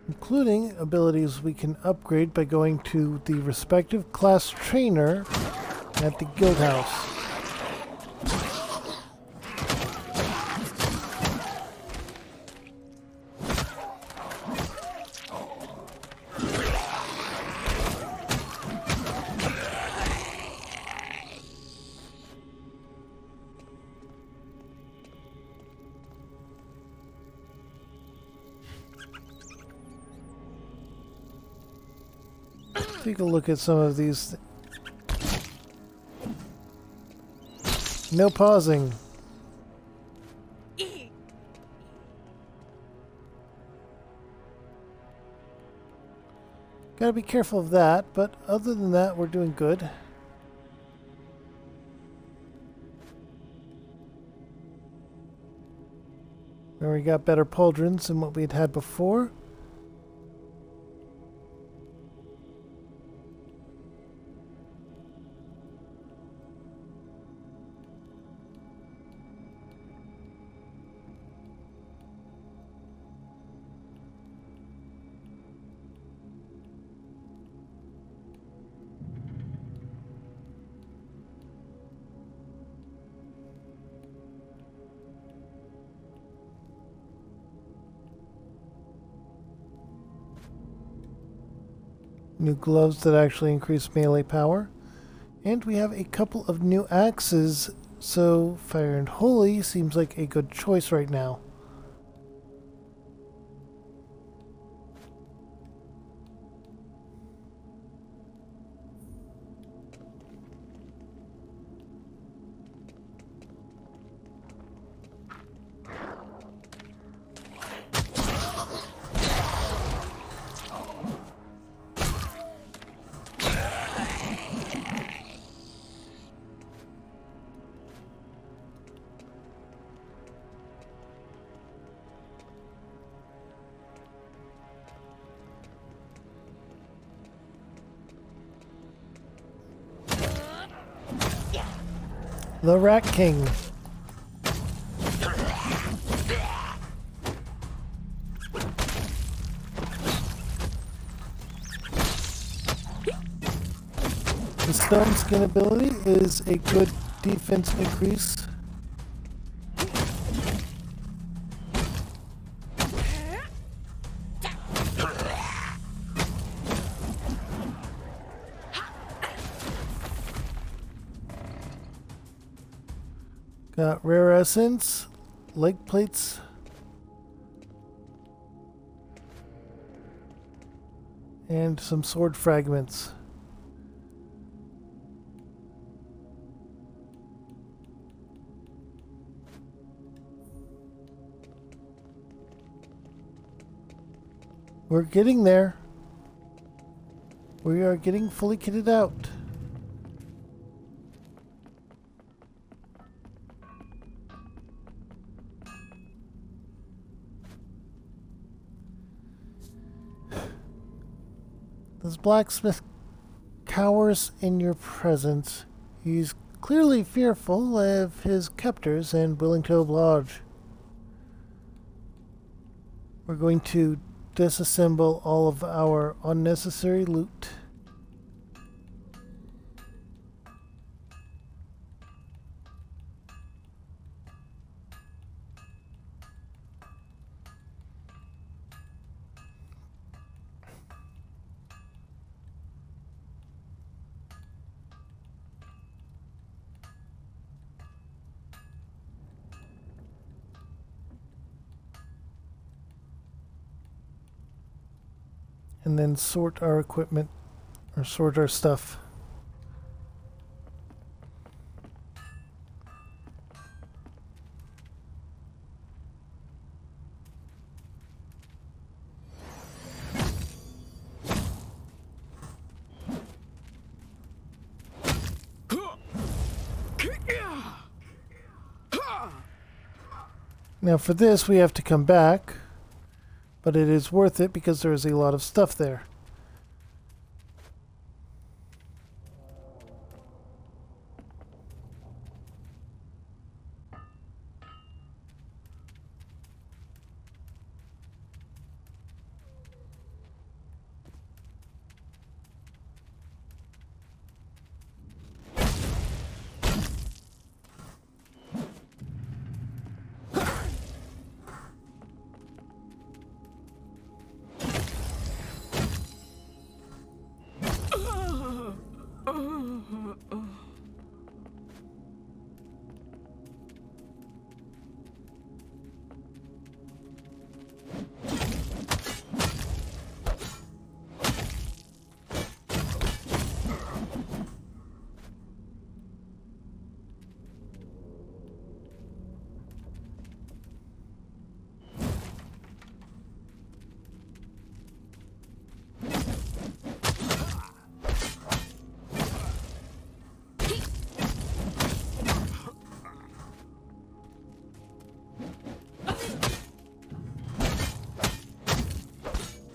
Including abilities we can upgrade by going to the respective class trainer at the guild house. Take a look at some of these. No pausing. Gotta be careful of that, but other than that, we're doing good. Where we got better pauldrons than what we'd had before. New gloves that actually increase melee power. And we have a couple of new axes, so Fire and Holy seems like a good choice right now. The Rat King. The Stone Skin ability is a good defense increase. Got rare essence, leg plates, and some sword fragments. We're getting there. We are getting fully kitted out. This blacksmith cowers in your presence. He's clearly fearful of his captors and willing to oblige. We're going to disassemble all of our unnecessary loot. And then sort our equipment, or sort our stuff. Now for this we have to come back, but it is worth it because there is a lot of stuff there.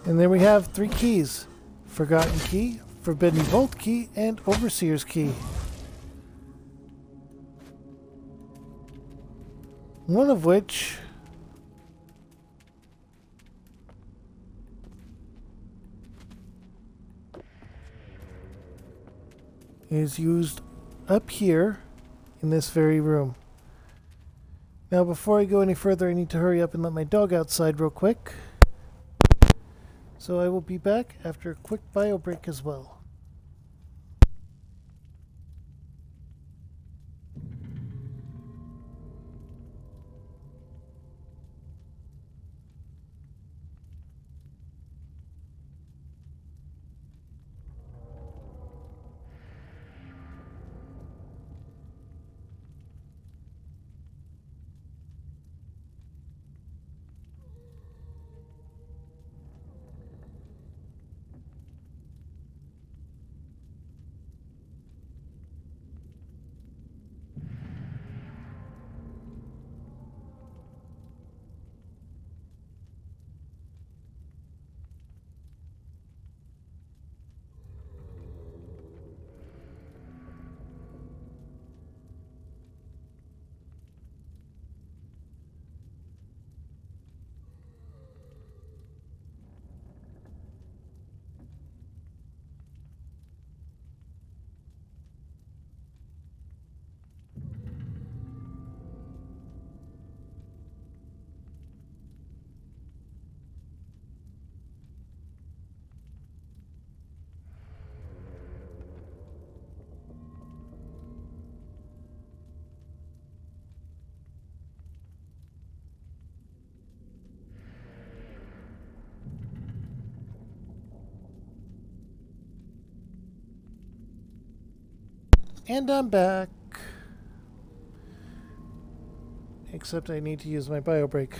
And there we have 3 keys. Forgotten Key, Forbidden Vault Key, and Overseer's Key. One of which is used up here in this very room. Now before I go any further, I need to hurry up and let my dog outside real quick. So I will be back after a quick bio break as well. And I'm back. Except I need to use my bio break.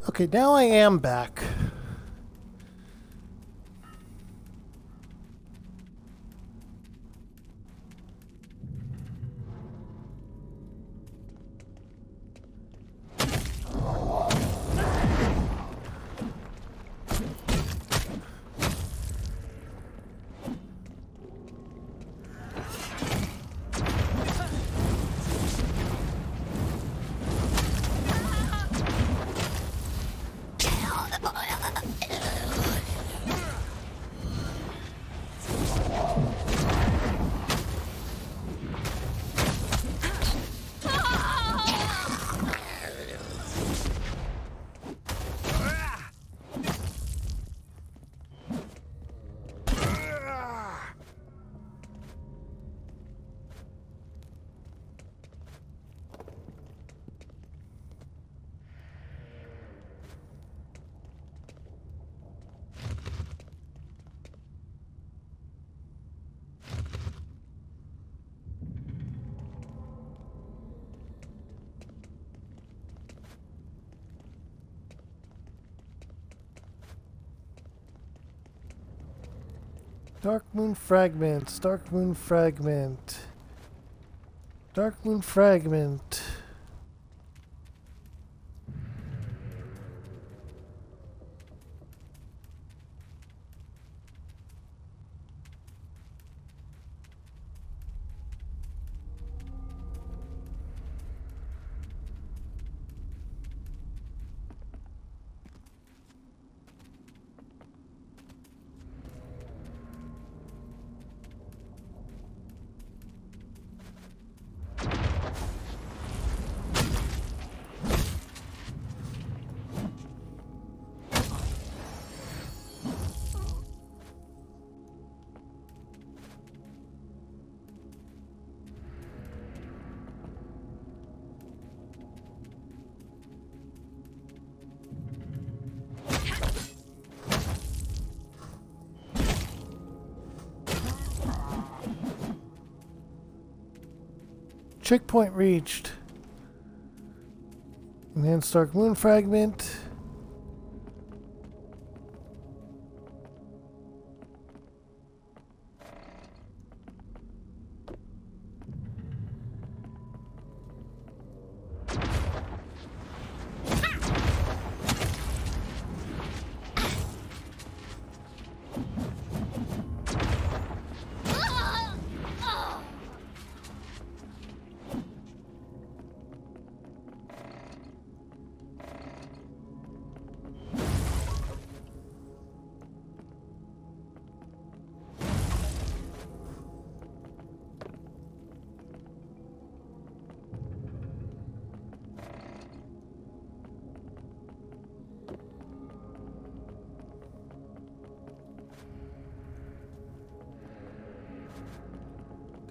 Okay, now I am back. Dark Moon Fragment, Dark Moon Fragment, Dark Moon Fragment. Checkpoint reached. Enhanced Dark Moon Fragment.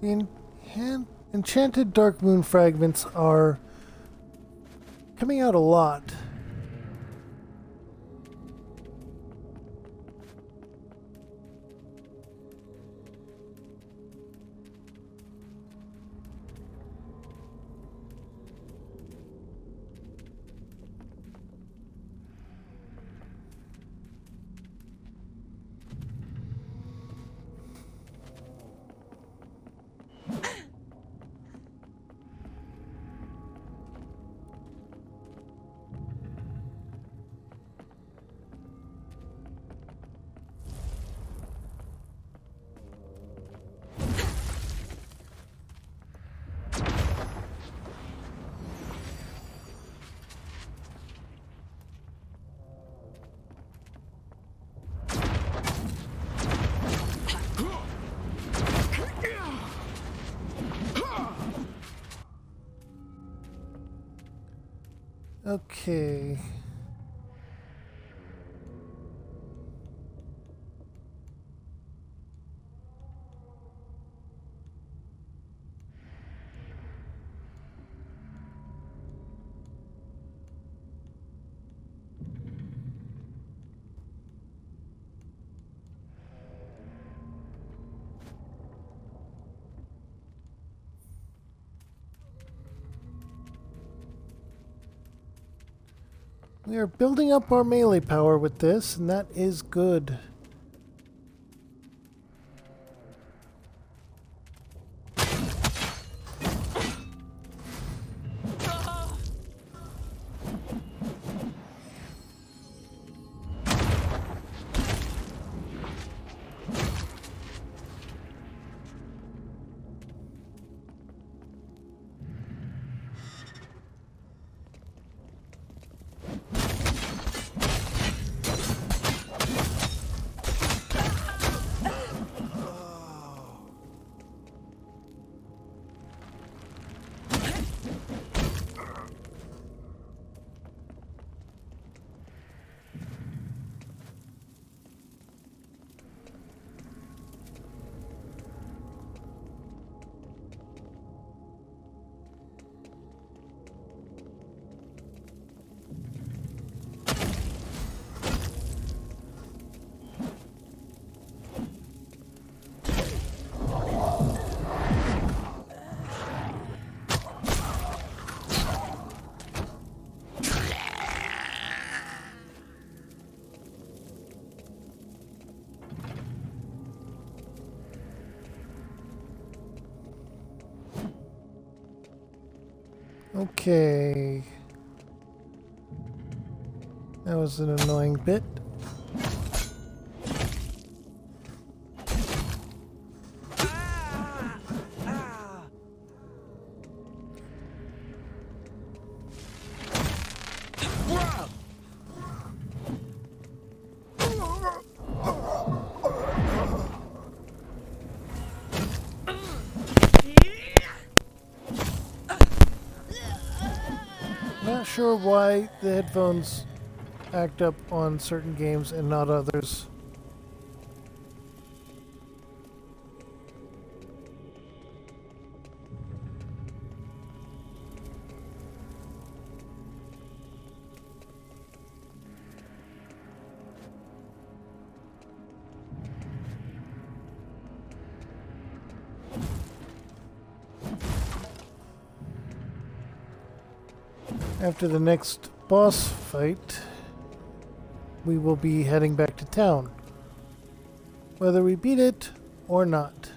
The enchanted dark moon fragments are coming out a lot. Okay. We are building up our melee power with this, and that is good. Okay. That was an annoying bit. Not sure why the headphones act up on certain games and not others. After the next boss fight, we will be heading back to town, whether we beat it or not.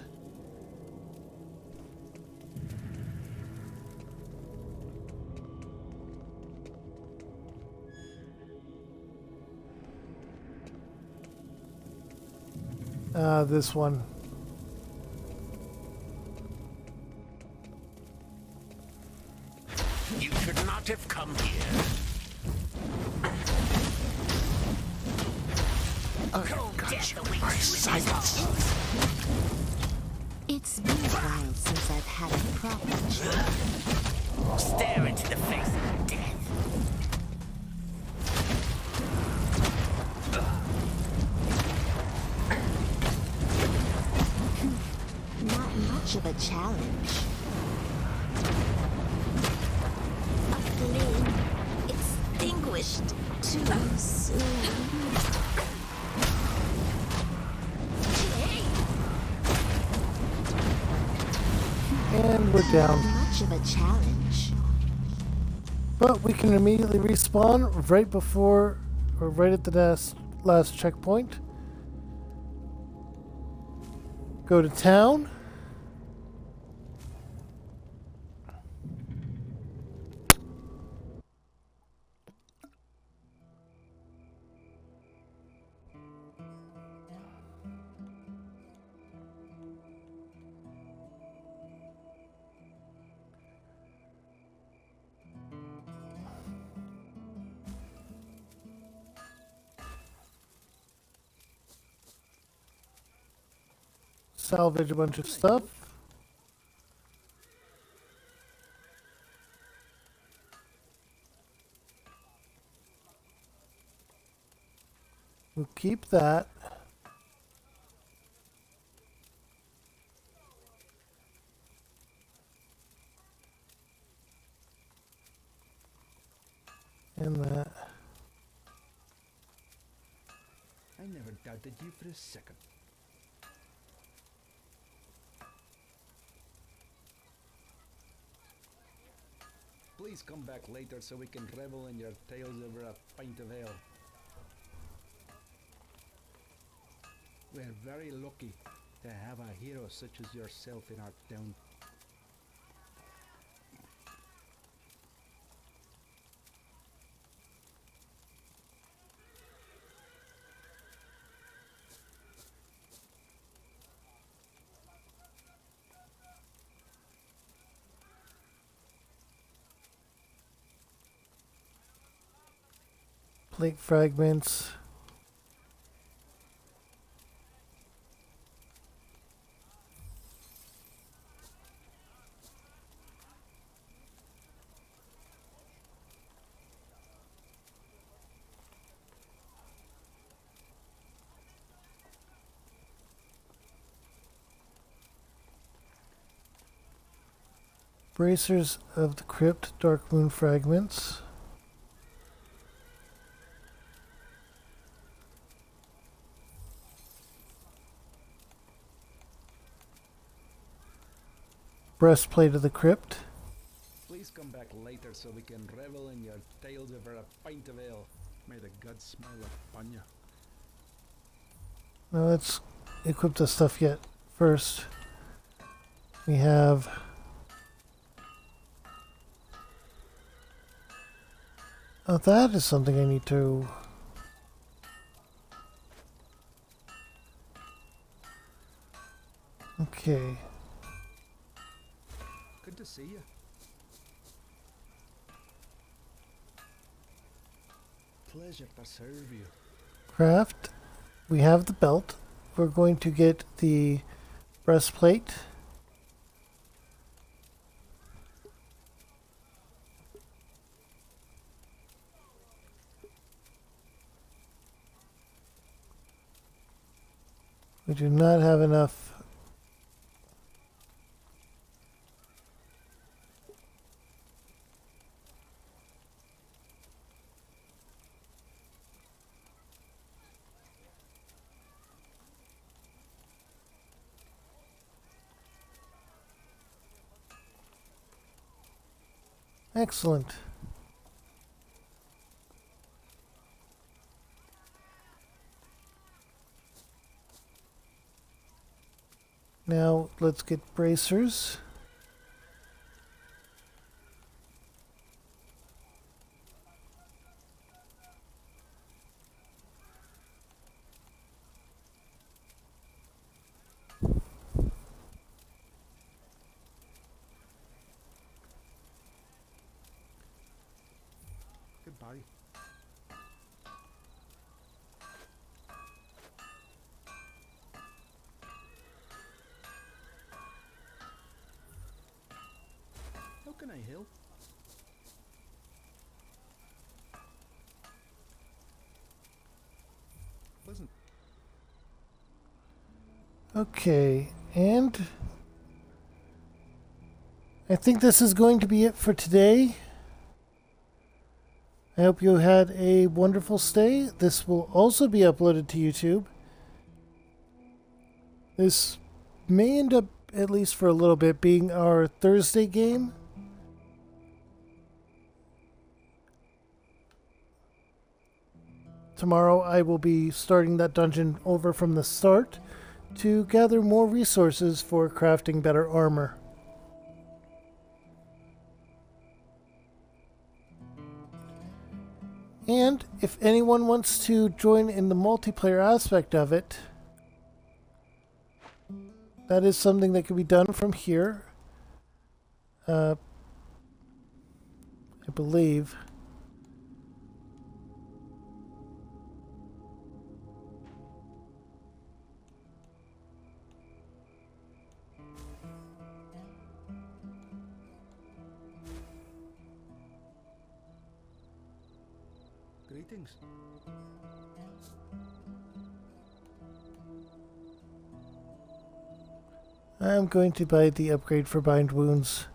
This one. You should not have come here. My sights. It's been a while since I've had a proper chat. Stare into the face of death. Not much of a challenge. A flame extinguished too soon. And we're down. Much of a challenge. But we can immediately respawn right before, or right at the last checkpoint. Go to town. Salvage a bunch of stuff. We'll keep that. And that. I never doubted you for a second. Please come back later so we can revel in your tales over a pint of ale. We're very lucky to have a hero such as yourself in our town. Plate fragments. Bracers of the Crypt, Dark Moon fragments. Breastplate of the Crypt. Please come back later so we can revel in your tales over a pint of ale. May the gods smile upon you. Now let's equip the stuff yet. First, we have that is something I need to. Okay. Good to see you. Pleasure to serve you. Craft. We have the belt. We're going to get the breastplate. We do not have enough. Excellent. Now let's get bracers. Goodbye. How can I help? Listen. Okay, and I think this is going to be it for today. I hope you had a wonderful stay. This will also be uploaded to YouTube. This may end up, at least for a little bit, being our Thursday game. Tomorrow I will be starting that dungeon over from the start to gather more resources for crafting better armor. And if anyone wants to join in the multiplayer aspect of it, that is something that can be done from here. I believe. Greetings. I'm going to buy the upgrade for Bind Wounds.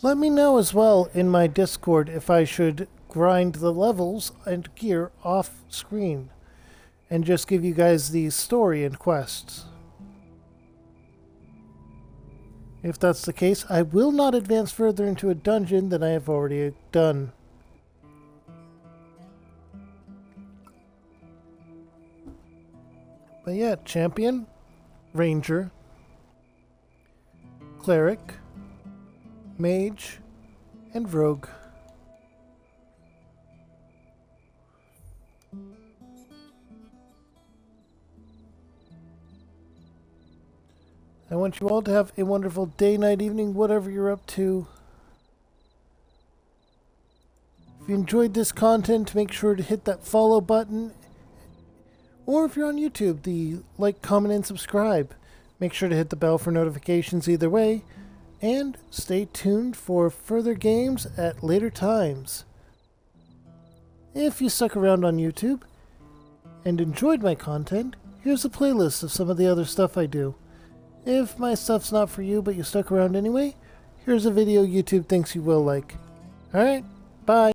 Let me know as well in my Discord if I should grind the levels and gear off screen and just give you guys the story and quests. If that's the case, I will not advance further into a dungeon than I have already done. But yeah, champion, ranger, cleric, mage, and rogue. I want you all to have a wonderful day, night, evening, whatever you're up to. If you enjoyed this content, make sure to hit that follow button. Or if you're on YouTube, the like, comment, and subscribe. Make sure to hit the bell for notifications either way. And stay tuned for further games at later times. If you stuck around on YouTube and enjoyed my content, here's a playlist of some of the other stuff I do. If my stuff's not for you but you stuck around anyway, here's a video YouTube thinks you will like. Alright, bye.